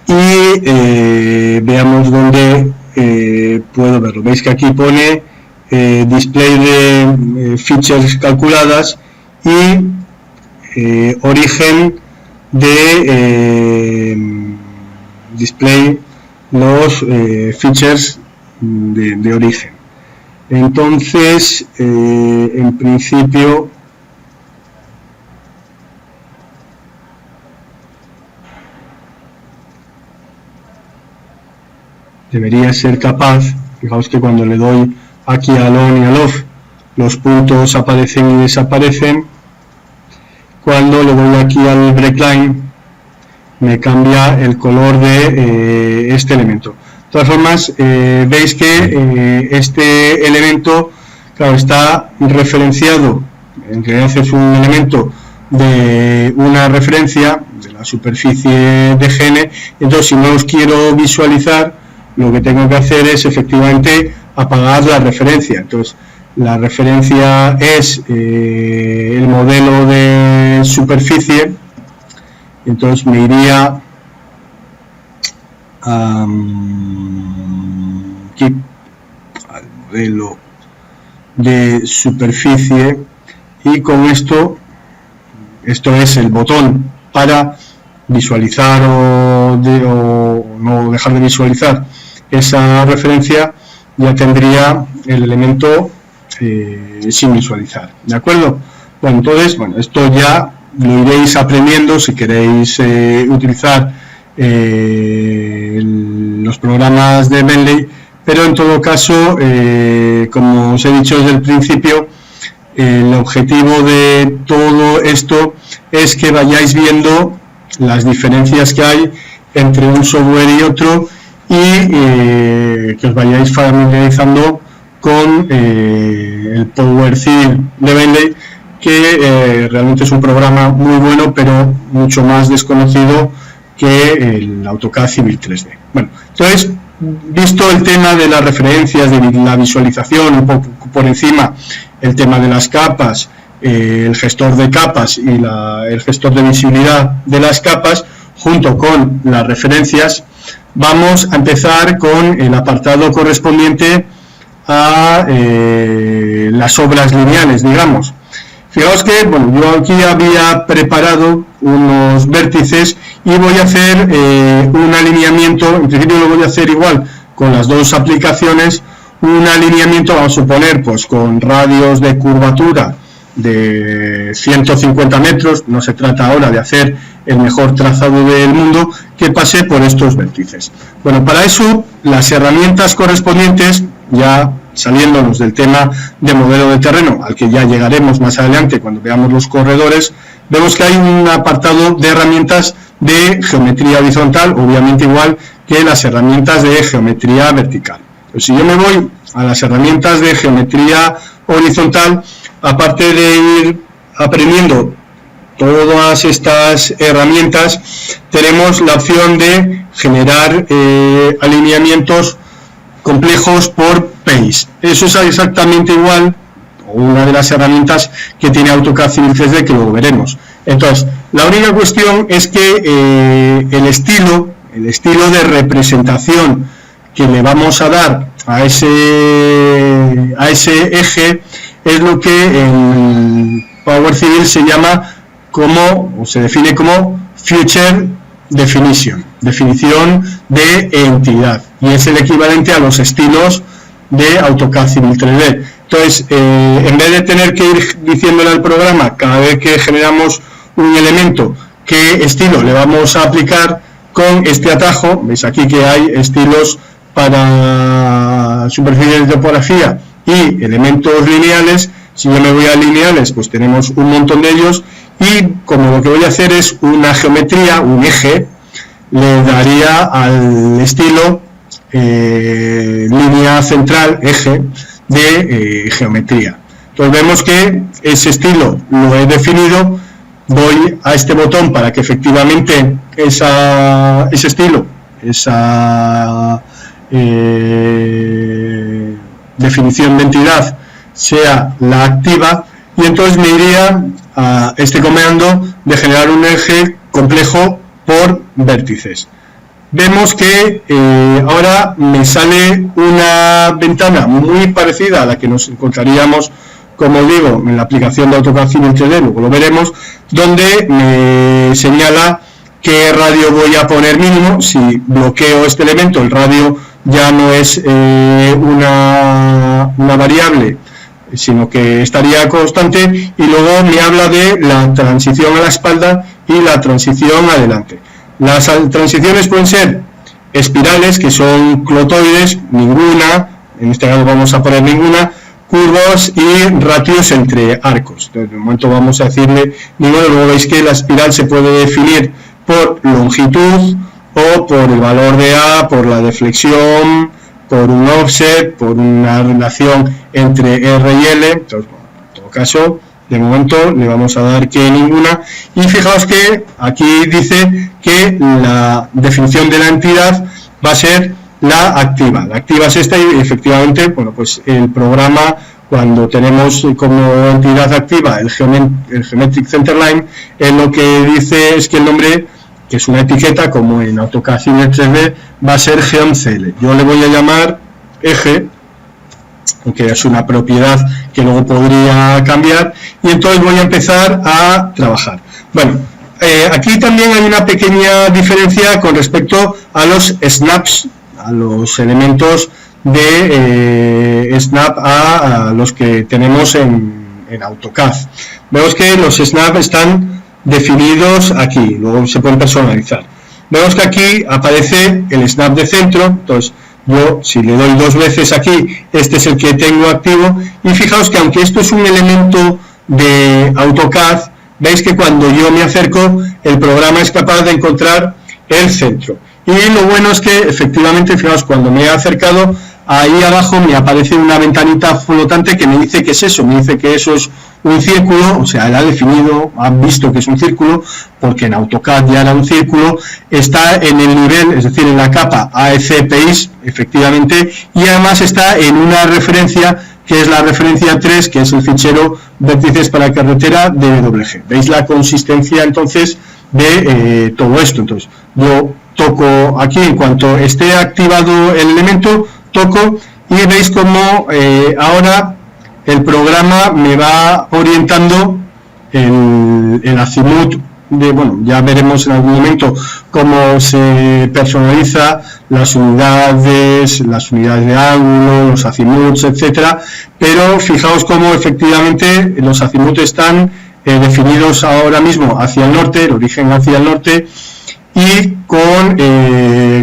[SPEAKER 1] y veamos dónde puedo verlo. Veis que aquí pone display de features calculadas y origen de display los features de origen. Entonces, en principio, debería ser capaz. Fijaos que cuando le doy aquí al on y al off, los puntos aparecen y desaparecen. Cuando le doy aquí al breakline, me cambia el color de este elemento. De todas formas, veis que este elemento, claro, está referenciado, en realidad es un elemento de una referencia de la superficie de GN. Entonces, si no los quiero visualizar, lo que tengo que hacer es efectivamente apagar la referencia. Entonces, la referencia es el modelo de superficie. Entonces me iría aquí al modelo de superficie, y con esto es el botón para visualizar o no dejar de visualizar esa referencia. ya tendría el elemento sin visualizar, ¿de acuerdo? Bueno, entonces, esto ya lo iréis aprendiendo si queréis utilizar los programas de Bentley, pero en todo caso, como os he dicho desde el principio, el objetivo de todo esto es que vayáis viendo las diferencias que hay entre un software y otro y que os vayáis familiarizando con el Power Civil de Bentley, que realmente es un programa muy bueno, pero mucho más desconocido que el AutoCAD Civil 3D. Bueno, entonces, visto el tema de las referencias, de la visualización, un poco por encima, el tema de las capas, el gestor de capas y el gestor de visibilidad de las capas, junto con las referencias, vamos a empezar con el apartado correspondiente a las obras lineales, digamos. Fijaos que, yo aquí había preparado unos vértices y voy a hacer un alineamiento, en principio lo voy a hacer igual con las dos aplicaciones, un alineamiento, vamos a suponer, pues con radios de curvatura de 150 metros, no se trata ahora de hacer el mejor trazado del mundo, que pase por estos vértices. Bueno, para eso, las herramientas correspondientes, ya saliéndonos del tema de modelo de terreno, al que ya llegaremos más adelante cuando veamos los corredores, vemos que hay un apartado de herramientas de geometría horizontal, obviamente igual que las herramientas de geometría vertical. Pues si yo me voy a las herramientas de geometría horizontal, aparte de ir aprendiendo todas estas herramientas, tenemos la opción de generar alineamientos complejos por pace. Eso es exactamente igual, una de las herramientas que tiene AutoCAD Civil 3D, que luego veremos. Entonces, la única cuestión es que el estilo de representación que le vamos a dar a ese eje es lo que en Power Civil se llama o se define como Feature Definition, definición de entidad, y es el equivalente a los estilos de AutoCAD Civil 3D. Entonces, en vez de tener que ir diciéndole al programa cada vez que generamos un elemento qué estilo le vamos a aplicar, con este atajo, veis aquí que hay estilos para superficies de topografía y elementos lineales. Si yo me voy a lineales, pues tenemos un montón de ellos, y como lo que voy a hacer es una geometría, un eje, le daría al estilo línea central, eje, de geometría. Entonces vemos que ese estilo lo he definido, doy a este botón para que efectivamente ese estilo, esa definición de entidad sea la activa, y entonces me iría a este comando de generar un eje complejo por vértices. Vemos que ahora me sale una ventana muy parecida a la que nos encontraríamos, como digo, en la aplicación de AutoCAD Civil 3D, luego lo veremos, donde me señala qué radio voy a poner mínimo. Si bloqueo este elemento, el radio ya no es una variable, sino que estaría constante, y luego me habla de la transición a la espalda y la transición adelante. Las transiciones pueden ser espirales, que son clotoides, ninguna, en este caso vamos a poner ninguna, curvos y ratios entre arcos. Entonces, de momento vamos a decirle ninguno. Luego veis que la espiral se puede definir por longitud o por el valor de A, por la deflexión, por un offset, por una relación entre R y L. Entonces, bueno, en todo caso, de momento le vamos a dar que ninguna, y fijaos que aquí dice que la definición de la entidad va a ser la activa. La activa es esta, y efectivamente, bueno, pues el programa, cuando tenemos como entidad activa el Geometric Centerline, lo que dice es que el nombre, que es una etiqueta como en AutoCAD Civil 3D, va a ser GeomCL. Yo le voy a llamar eje, aunque es una propiedad que luego podría cambiar, y entonces voy a empezar a trabajar. Bueno, aquí también hay una pequeña diferencia con respecto a los snaps, a los elementos de snap a los que tenemos en AutoCAD. Vemos que los snap están definidos aquí, luego se pueden personalizar. Vemos que aquí aparece el snap de centro, entonces yo si le doy 2 veces aquí, este es el que tengo activo, y fijaos que aunque esto es un elemento de AutoCAD, veis que cuando yo me acerco, el programa es capaz de encontrar el centro. Y lo bueno es que efectivamente, fijaos, cuando me he acercado, ahí abajo me aparece una ventanita flotante que me dice que es eso, me dice que eso es un círculo, o sea, él ha definido, ha visto que es un círculo, porque en AutoCAD ya era un círculo, está en el nivel, es decir, en la capa AEC PACE, efectivamente, y además está en una referencia, que es la referencia 3, que es el fichero vértices para carretera DWG. ¿Veis la consistencia, entonces, de todo esto? Entonces, yo toco aquí, en cuanto esté activado el elemento, toco y veis como ahora el programa me va orientando el azimut de, bueno, ya veremos en algún momento cómo se personaliza las unidades de ángulo, los azimuts, etcétera, pero fijaos cómo efectivamente los azimuts están definidos ahora mismo hacia el norte, el origen hacia el norte, y con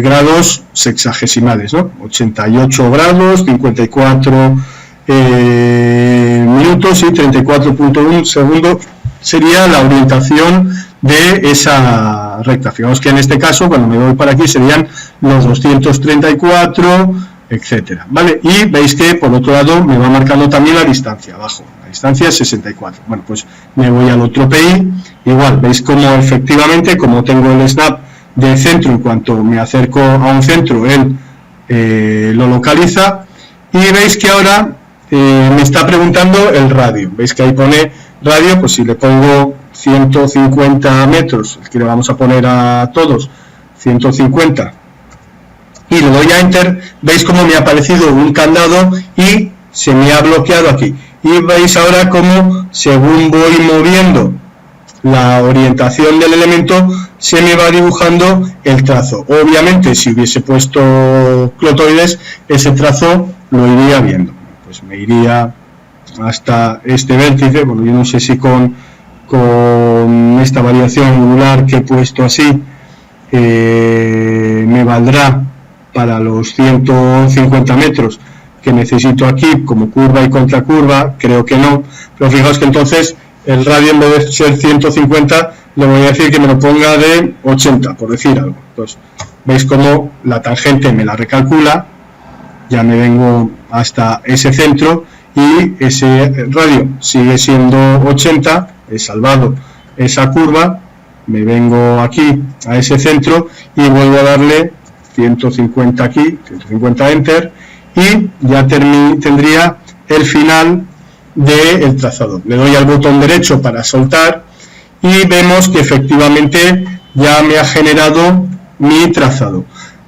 [SPEAKER 1] grados sexagesimales, ¿no? 88 grados, 54 minutos y 34.1 segundos sería la orientación de esa recta. Fijaos que en este caso, cuando me voy para aquí, serían los 234, etcétera, ¿vale? Y veis que por otro lado me va marcando también la distancia abajo, la distancia es 64. Bueno, pues me voy al otro PI, igual, veis como efectivamente, como tengo el snap del centro, en cuanto me acerco a un centro, él lo localiza, y veis que ahora me está preguntando el radio. Veis que ahí pone radio, pues si le pongo 150 metros, el que le vamos a poner a todos, 150, y le doy a Enter, veis como me ha aparecido un candado y se me ha bloqueado aquí. Y veis ahora como, según voy moviendo la orientación del elemento, se me va dibujando el trazo. Obviamente, si hubiese puesto clotoides, ese trazo lo iría viendo. Pues me iría hasta este vértice. Bueno, yo no sé si con esta variación angular que he puesto así me valdrá para los 150 metros que necesito aquí como curva y contracurva. Creo que no, pero fijaos que entonces el radio, en vez de ser 150, le voy a decir que me lo ponga de 80, por decir algo. Entonces, veis cómo la tangente me la recalcula, ya me vengo hasta ese centro y ese radio sigue siendo 80, he salvado esa curva, me vengo aquí a ese centro y vuelvo a darle 150 aquí, 150 Enter, y ya tendría el final del trazado. Le doy al botón derecho para soltar y vemos que efectivamente ya me ha generado mi trazado.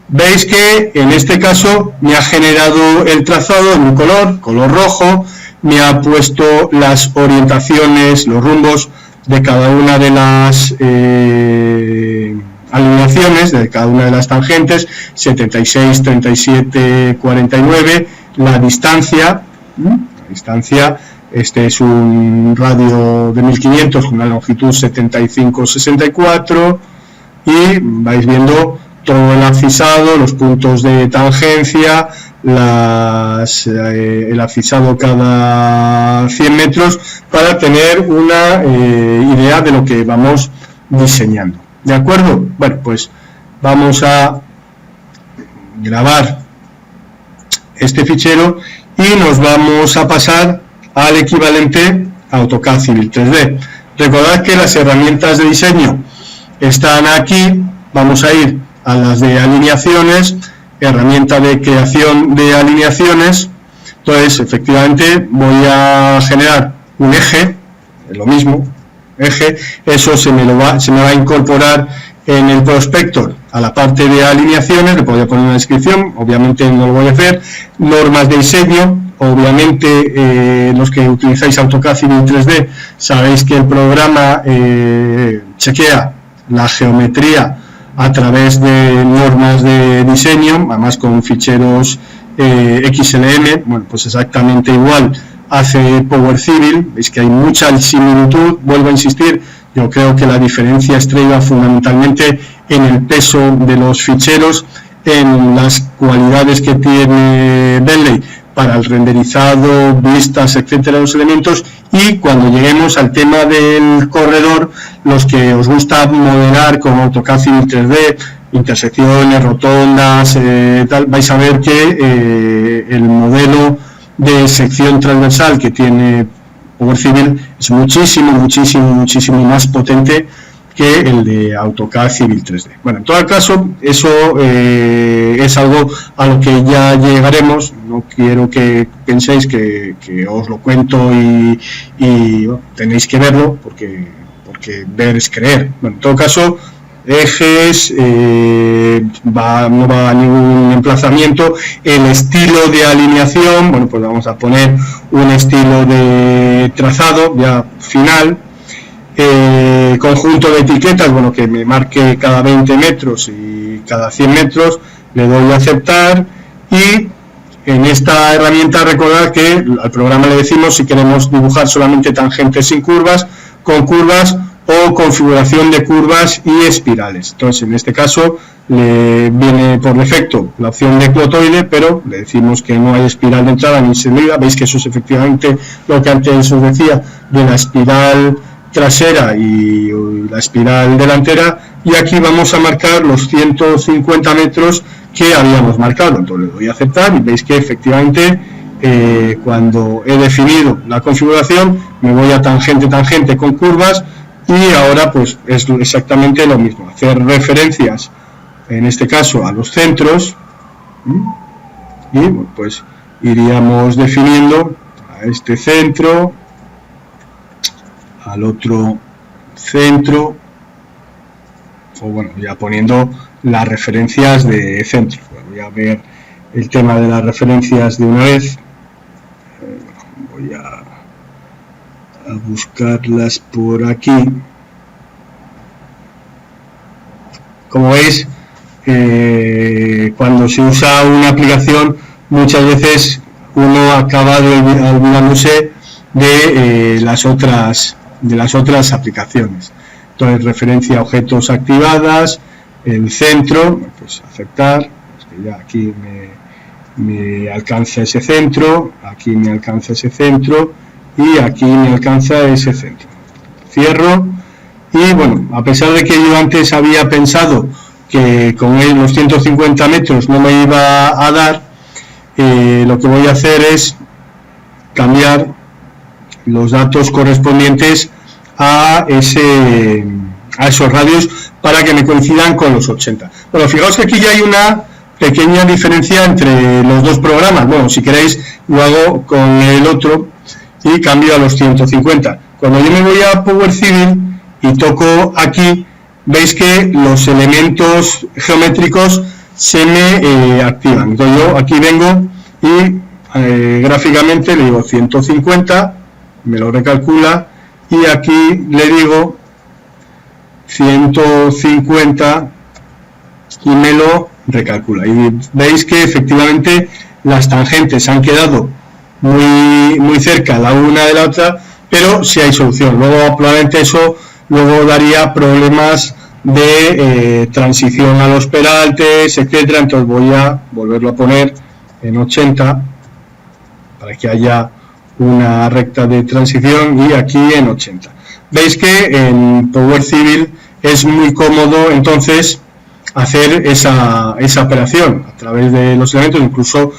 [SPEAKER 1] Veis que en este caso me ha generado el trazado en un color rojo, me ha puesto las orientaciones, los rumbos de cada una de las alineaciones, de cada una de las tangentes, 76, 37, 49, la distancia, este es un radio de 1500 con una longitud 75-64 y vais viendo todo el abscisado, los puntos de tangencia, el abscisado cada 100 metros para tener una idea de lo que vamos diseñando. ¿De acuerdo? Bueno, pues vamos a grabar este fichero y nos vamos a pasar al equivalente a AutoCAD Civil 3D. Recordad que las herramientas de diseño están aquí. Vamos a ir a las de alineaciones, herramienta de creación de alineaciones. Entonces, efectivamente, voy a generar un eje, lo mismo, eje, eso se me va a incorporar en el prospector a la parte de alineaciones. Le podría poner una descripción, obviamente no lo voy a hacer. Normas de diseño, obviamente los que utilizáis AutoCAD Civil 3D sabéis que el programa chequea la geometría a través de normas de diseño, además con ficheros XLM, bueno, pues exactamente igual hace Power Civil. Veis que hay mucha similitud. Vuelvo a insistir, yo creo que la diferencia estriba fundamentalmente en el peso de los ficheros, en las cualidades que tiene Bentley para el renderizado, vistas, etcétera, los elementos. Y cuando lleguemos al tema del corredor, los que os gusta modelar con AutoCAD Civil 3D, intersecciones, rotondas, tal, vais a ver que el modelo de sección transversal que tiene Power Civil es muchísimo más potente que el de AutoCAD Civil 3D. Bueno, en todo caso, eso es algo a lo que ya llegaremos. No quiero que penséis que os lo cuento y bueno, tenéis que verlo, porque ver es creer. Bueno, en todo caso, ejes, no va a ningún emplazamiento. El estilo de alineación, bueno, pues vamos a poner un estilo de trazado ya final. Conjunto de etiquetas, bueno, que me marque cada 20 metros y cada 100 metros, le doy a aceptar. Y en esta herramienta recordad que al programa le decimos si queremos dibujar solamente tangentes sin curvas, con curvas, o configuración de curvas y espirales. Entonces, en este caso le viene por defecto la opción de clotoide, pero le decimos que no hay espiral de entrada ni salida. Veis que eso es efectivamente lo que antes os decía de la espiral trasera y la espiral delantera, y aquí vamos a marcar los 150 metros que habíamos marcado. Entonces le doy a aceptar y veis que efectivamente cuando he definido la configuración me voy a tangente con curvas, y ahora pues es exactamente lo mismo, hacer referencias en este caso a los centros, y bueno, pues iríamos definiendo a este centro, al otro centro, o bueno, ya poniendo las referencias de centro. Voy a ver el tema de las referencias de una vez. Voy a buscarlas por aquí. Como veis, cuando se usa una aplicación, muchas veces uno acaba olvidándose de las otras aplicaciones. Entonces, referencia a objetos activadas, el centro, pues aceptar, pues que ya aquí me alcanza ese centro, aquí me alcanza ese centro y aquí me alcanza ese centro. Cierro. Y bueno, a pesar de que yo antes había pensado que con los 150 metros no me iba a dar, lo que voy a hacer es cambiar los datos correspondientes a esos radios para que me coincidan con los 80. Bueno, fijaos que aquí ya hay una pequeña diferencia entre los dos programas. Bueno, si queréis lo hago con el otro y cambio a los 150. Cuando yo me voy a Power Civil y toco aquí, veis que los elementos geométricos se me activan. Entonces yo aquí vengo y gráficamente le digo 150, me lo recalcula, y aquí le digo 150 y me lo recalcula. Y veis que efectivamente las tangentes han quedado muy cerca la una de la otra, pero sí hay solución. Luego probablemente eso daría problemas de transición a los peraltes, etcétera. Entonces voy a volverlo a poner en 80 para que haya una recta de transición, y aquí en 80. Veis que en Power Civil es muy cómodo entonces hacer esa operación a través de los elementos, incluso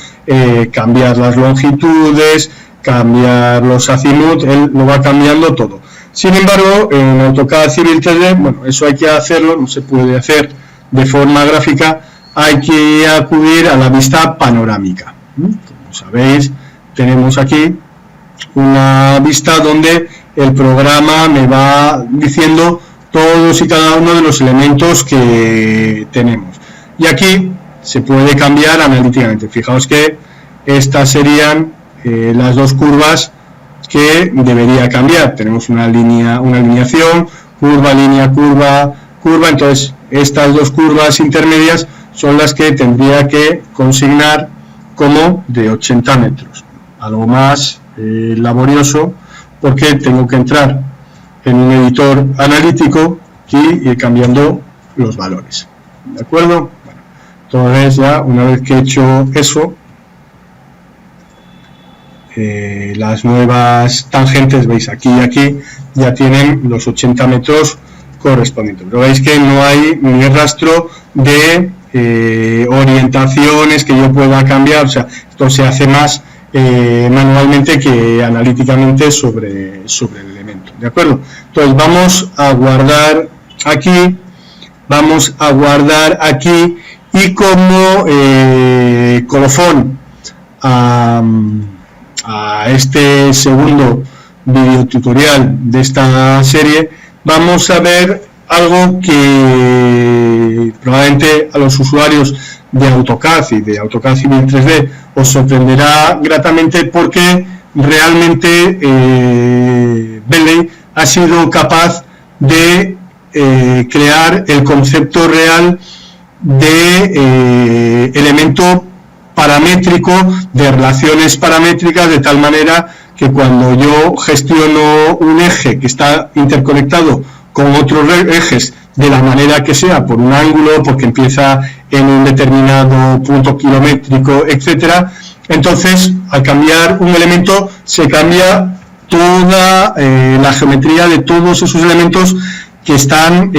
[SPEAKER 1] cambiar las longitudes, cambiar los azimut, él lo va cambiando todo. Sin embargo, en AutoCAD Civil 3D, bueno, eso hay que hacerlo, no se puede hacer de forma gráfica, hay que acudir a la vista panorámica. Como sabéis, tenemos aquí una vista donde el programa me va diciendo todos y cada uno de los elementos que tenemos. Y aquí se puede cambiar analíticamente. Fijaos que estas serían las dos curvas que debería cambiar. Tenemos una alineación, curva, línea, curva, curva. Entonces, estas dos curvas intermedias son las que tendría que consignar como de 80 metros. Algo más laborioso, porque tengo que entrar en un editor analítico y ir cambiando los valores. ¿De acuerdo? Bueno, entonces ya una vez que he hecho eso, las nuevas tangentes, veis aquí y aquí, ya tienen los 80 metros correspondientes. Pero veis que no hay ni rastro de orientaciones que yo pueda cambiar, o sea, esto se hace más manualmente que analíticamente sobre el elemento, ¿de acuerdo? Entonces vamos a guardar aquí, y como colofón a este segundo video tutorial de esta serie, vamos a ver algo que probablemente a los usuarios de AutoCAD y de AutoCAD Civil 3D os sorprenderá gratamente, porque realmente Bentley ha sido capaz de crear el concepto real de elemento paramétrico, de relaciones paramétricas, de tal manera que cuando yo gestiono un eje que está interconectado con otros ejes de la manera que sea, por un ángulo, porque empieza en un determinado punto kilométrico, etcétera, entonces al cambiar un elemento se cambia toda la geometría de todos esos elementos que están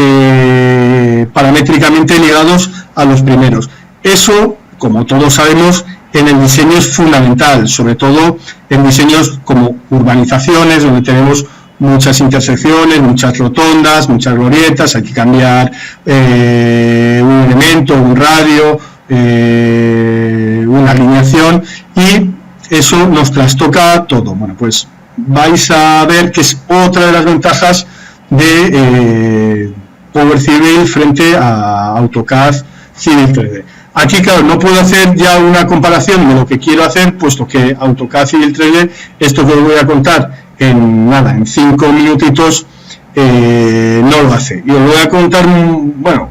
[SPEAKER 1] paramétricamente ligados a los primeros. Eso, como todos sabemos, en el diseño es fundamental, sobre todo en diseños como urbanizaciones, donde tenemos muchas intersecciones, muchas rotondas, muchas glorietas, hay que cambiar un elemento, un radio, una alineación, y eso nos trastoca todo. Bueno, pues vais a ver que es otra de las ventajas de Power Civil frente a AutoCAD Civil 3D. Aquí, claro, no puedo hacer ya una comparación de lo que quiero hacer, puesto que AutoCAD Civil 3D, esto que os voy a contar en 5 minutitos, no lo hace. Y os voy a contar, bueno,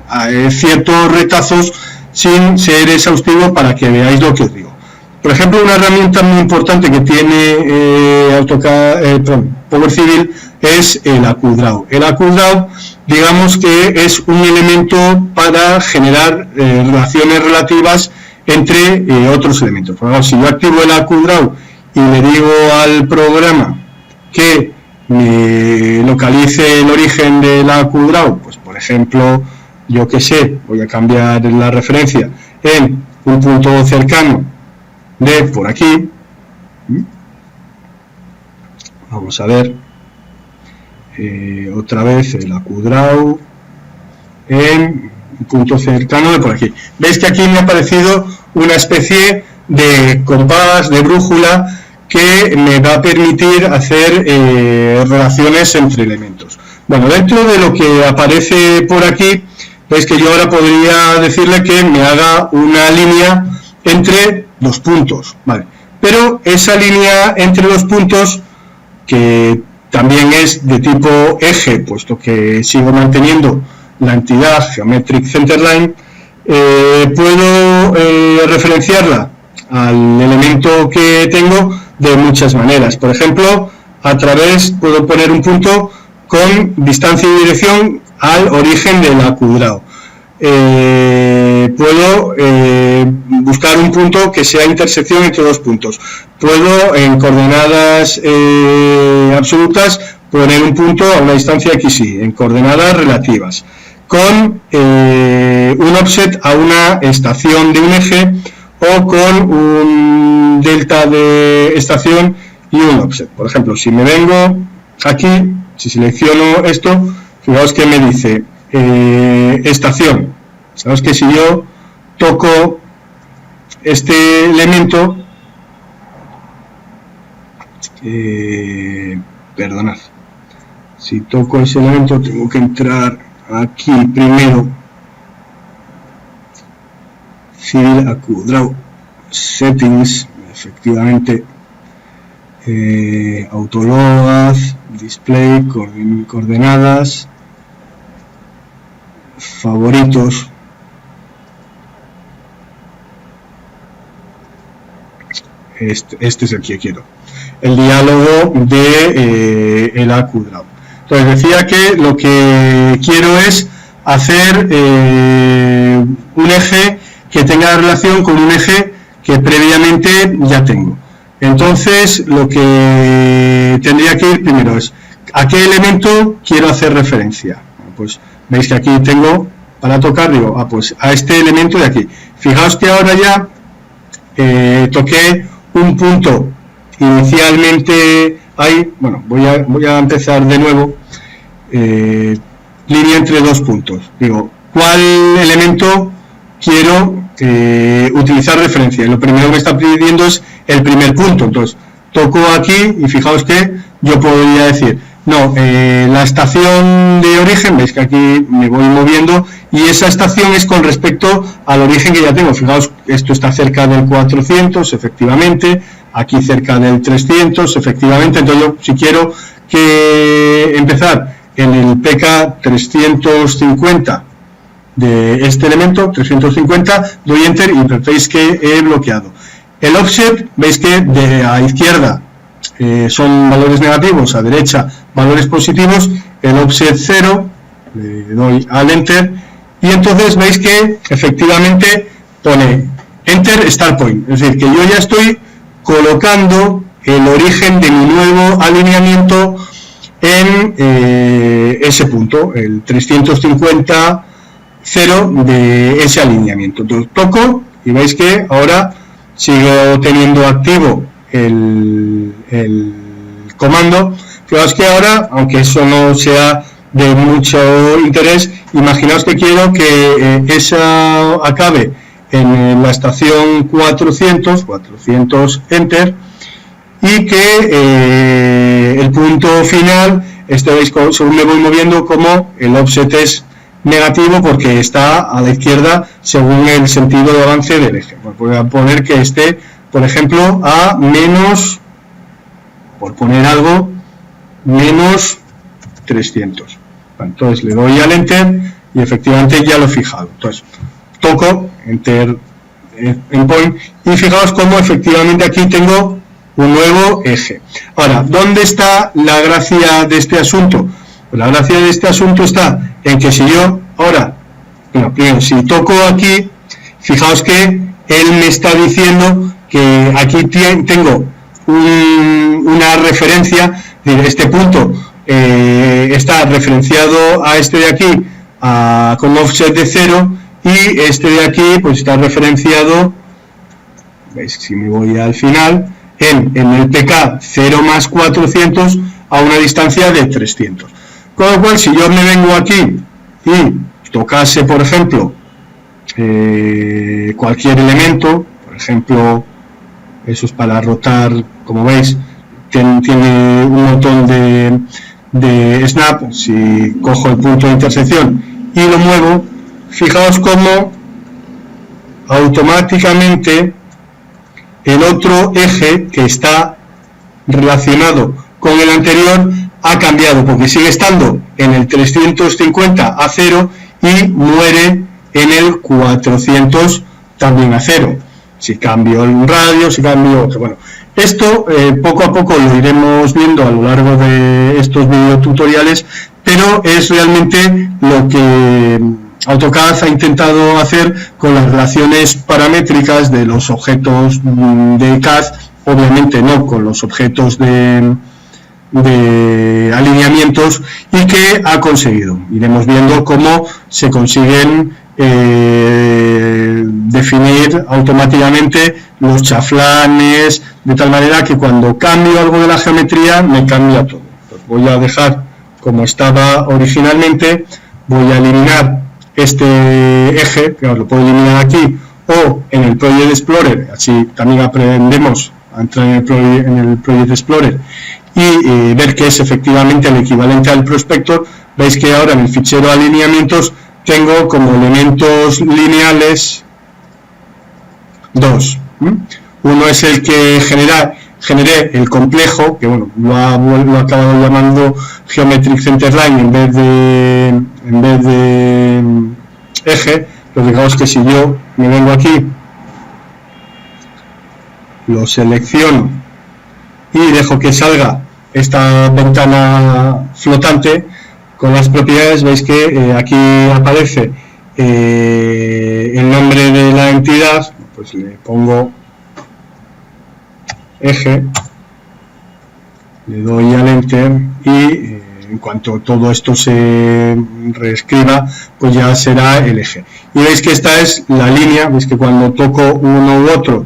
[SPEAKER 1] ciertos retazos sin ser exhaustivo para que veáis lo que os digo. Por ejemplo, una herramienta muy importante que tiene Power Civil es el AccuDraw. El AccuDraw, digamos que es un elemento para generar relaciones relativas entre otros elementos. Por ejemplo, si yo activo el AccuDraw y le digo al programa que me localice el origen del AccuDraw, pues por ejemplo, yo que sé, voy a cambiar la referencia en un punto cercano de por aquí. Vamos a ver otra vez el AccuDraw en un punto cercano de por aquí. Veis que aquí me ha aparecido una especie de compás, de brújula, que me va a permitir hacer relaciones entre elementos. Bueno, dentro de lo que aparece por aquí, veis que yo ahora podría decirle que me haga una línea entre dos puntos, ¿vale? Pero esa línea entre dos puntos, que también es de tipo eje, puesto que sigo manteniendo la entidad Geometric Centerline, puedo referenciarla al elemento que tengo de muchas maneras. Por ejemplo, puedo poner un punto con distancia y dirección al origen del AccuDraw. Puedo buscar un punto que sea intersección entre dos puntos. Puedo, en coordenadas absolutas, poner un punto a una distancia x, y en coordenadas relativas, con un offset a una estación de un eje, o con un delta de estación y un offset. Por ejemplo, si me vengo aquí, si selecciono esto, fijaos que me dice estación. Sabes que si yo toco este elemento, perdonad, si toco ese elemento tengo que entrar aquí primero, Civil AccuDraw Settings, efectivamente, Autoload, Display, coordenadas, favoritos, este es el que quiero, el diálogo de el A cuadrado. Entonces decía que lo que quiero es hacer un eje que tenga relación con un eje que previamente ya tengo. Entonces lo que tendría que ir primero es ¿a qué elemento quiero hacer referencia? Pues veis que aquí tengo, para tocar, digo, pues a este elemento de aquí. Fijaos que ahora ya toqué un punto inicialmente ahí, bueno, voy a empezar de nuevo, línea entre dos puntos. Digo, ¿cuál elemento quiero utilizar referencia? Y lo primero que me está pidiendo es el primer punto. Entonces, toco aquí y fijaos que yo podría decir, no, la estación de origen, veis que aquí me voy moviendo, y esa estación es con respecto al origen que ya tengo. Fijaos, esto está cerca del 400, efectivamente, aquí cerca del 300, efectivamente. Entonces yo, si quiero que empezar en el PK 350 de este elemento, 350, doy Enter y veis que he bloqueado. El offset, veis que de a izquierda son valores negativos, a derecha valores positivos, el offset 0, le doy al Enter, y entonces veis que efectivamente pone Enter Start Point, es decir, que yo ya estoy colocando el origen de mi nuevo alineamiento en ese punto, el 350, 0 de ese alineamiento. Entonces toco y veis que ahora sigo teniendo activo el comando. Fijaos que ahora, aunque eso no sea de mucho interés, imaginaos que quiero que esa acabe en la estación 400 Enter, y que el punto final, veis según me voy moviendo, como el offset es negativo porque está a la izquierda según el sentido de avance del eje. Voy a poner que esté, por ejemplo, a menos, por poner algo, menos 300. Entonces le doy al Enter y efectivamente ya lo he fijado. Entonces toco Enter en Point y fijaos cómo efectivamente aquí tengo un nuevo eje. Ahora, ¿dónde está la gracia de este asunto? Pues la gracia de este asunto está en que si yo ahora, bueno, primero, si toco aquí, fijaos que él me está diciendo que aquí tengo una referencia, este punto está referenciado a este de aquí con offset de 0, y este de aquí pues está referenciado, veis, si me voy al final, en el PK 0 más 400 a una distancia de 300. Con lo cual, si yo me vengo aquí y tocase, por ejemplo, cualquier elemento, por ejemplo, eso es para rotar, como veis, tiene un montón de snap. Si cojo el punto de intersección y lo muevo, fijaos cómo automáticamente el otro eje que está relacionado con el anterior ha cambiado, porque sigue estando en el 350 a 0 y muere en el 400 también a 0. Si cambio un radio, si cambio otro. Bueno, esto poco a poco lo iremos viendo a lo largo de estos videotutoriales, pero es realmente lo que AutoCAD ha intentado hacer con las relaciones paramétricas de los objetos de CAD, obviamente no con los objetos de alineamientos, y que ha conseguido. Iremos viendo cómo se consiguen definir automáticamente los chaflanes, de tal manera que cuando cambio algo de la geometría me cambia todo. Pues voy a dejar como estaba originalmente, voy a eliminar este eje, que lo puedo eliminar aquí o en el Project Explorer, así también aprendemos a entrar en el Project Explorer y ver que es efectivamente el equivalente al prospector. Veis que ahora en el fichero alineamientos tengo como elementos lineales dos. Uno es el que generé el complejo, que bueno, lo ha acabado llamando Geometric Centerline en vez de eje. Pero digamos que si yo me vengo aquí lo selecciono y dejo que salga esta ventana flotante con las propiedades. Veis que aquí aparece el nombre de la entidad, pues le pongo eje, le doy al enter y en cuanto todo esto se reescriba, pues ya será el eje. Y veis que esta es la línea. Veis que cuando toco uno u otro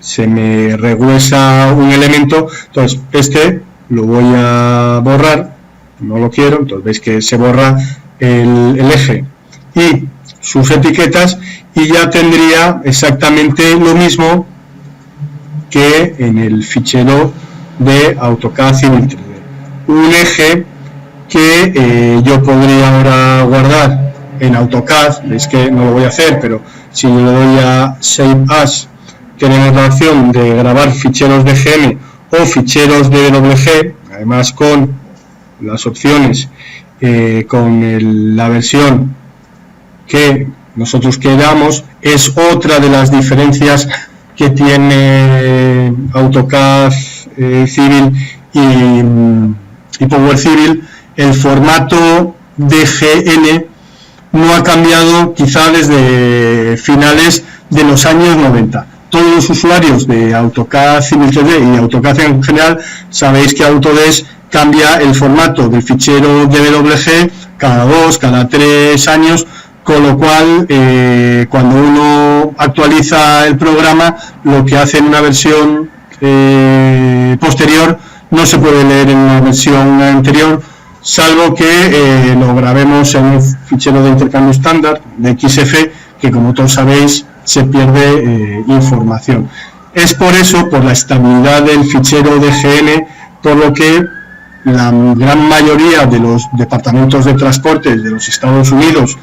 [SPEAKER 1] se me regruesa un elemento. Entonces este lo voy a borrar, no lo quiero. Entonces veis que se borra el eje y sus etiquetas, y ya tendría exactamente lo mismo que en el fichero de AutoCAD Civil 3D. Un eje que yo podría ahora guardar en AutoCAD. Veis que no lo voy a hacer, pero si yo le doy a Save As, tenemos la opción de grabar ficheros DGM o ficheros DWG, además con las opciones, con la versión que nosotros queramos. Es otra de las diferencias que tiene AutoCAD Civil y Power Civil. El formato DGN no ha cambiado quizá desde finales de los años 90. Todos los usuarios de AutoCAD Civil 3D y AutoCAD en general sabéis que Autodesk cambia el formato del fichero DWG cada 2, cada 3 años, con lo cual cuando uno actualiza el programa, lo que hace en una versión posterior no se puede leer en una versión anterior, salvo que lo grabemos en un fichero de intercambio estándar de XF, que como todos sabéis se pierde información. Es por eso, por la estabilidad del fichero DGN, por lo que la gran mayoría de los departamentos de transporte de los Estados Unidos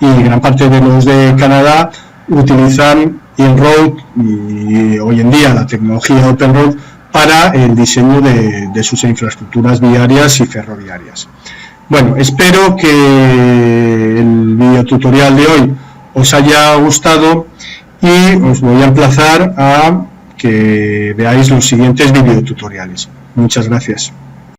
[SPEAKER 1] y gran parte de los de Canadá utilizan InRoad y hoy en día la tecnología OpenRoad para el diseño de sus infraestructuras viarias y ferroviarias. Bueno, espero que el videotutorial de hoy os haya gustado y os voy a emplazar a que veáis los siguientes videotutoriales. Muchas gracias.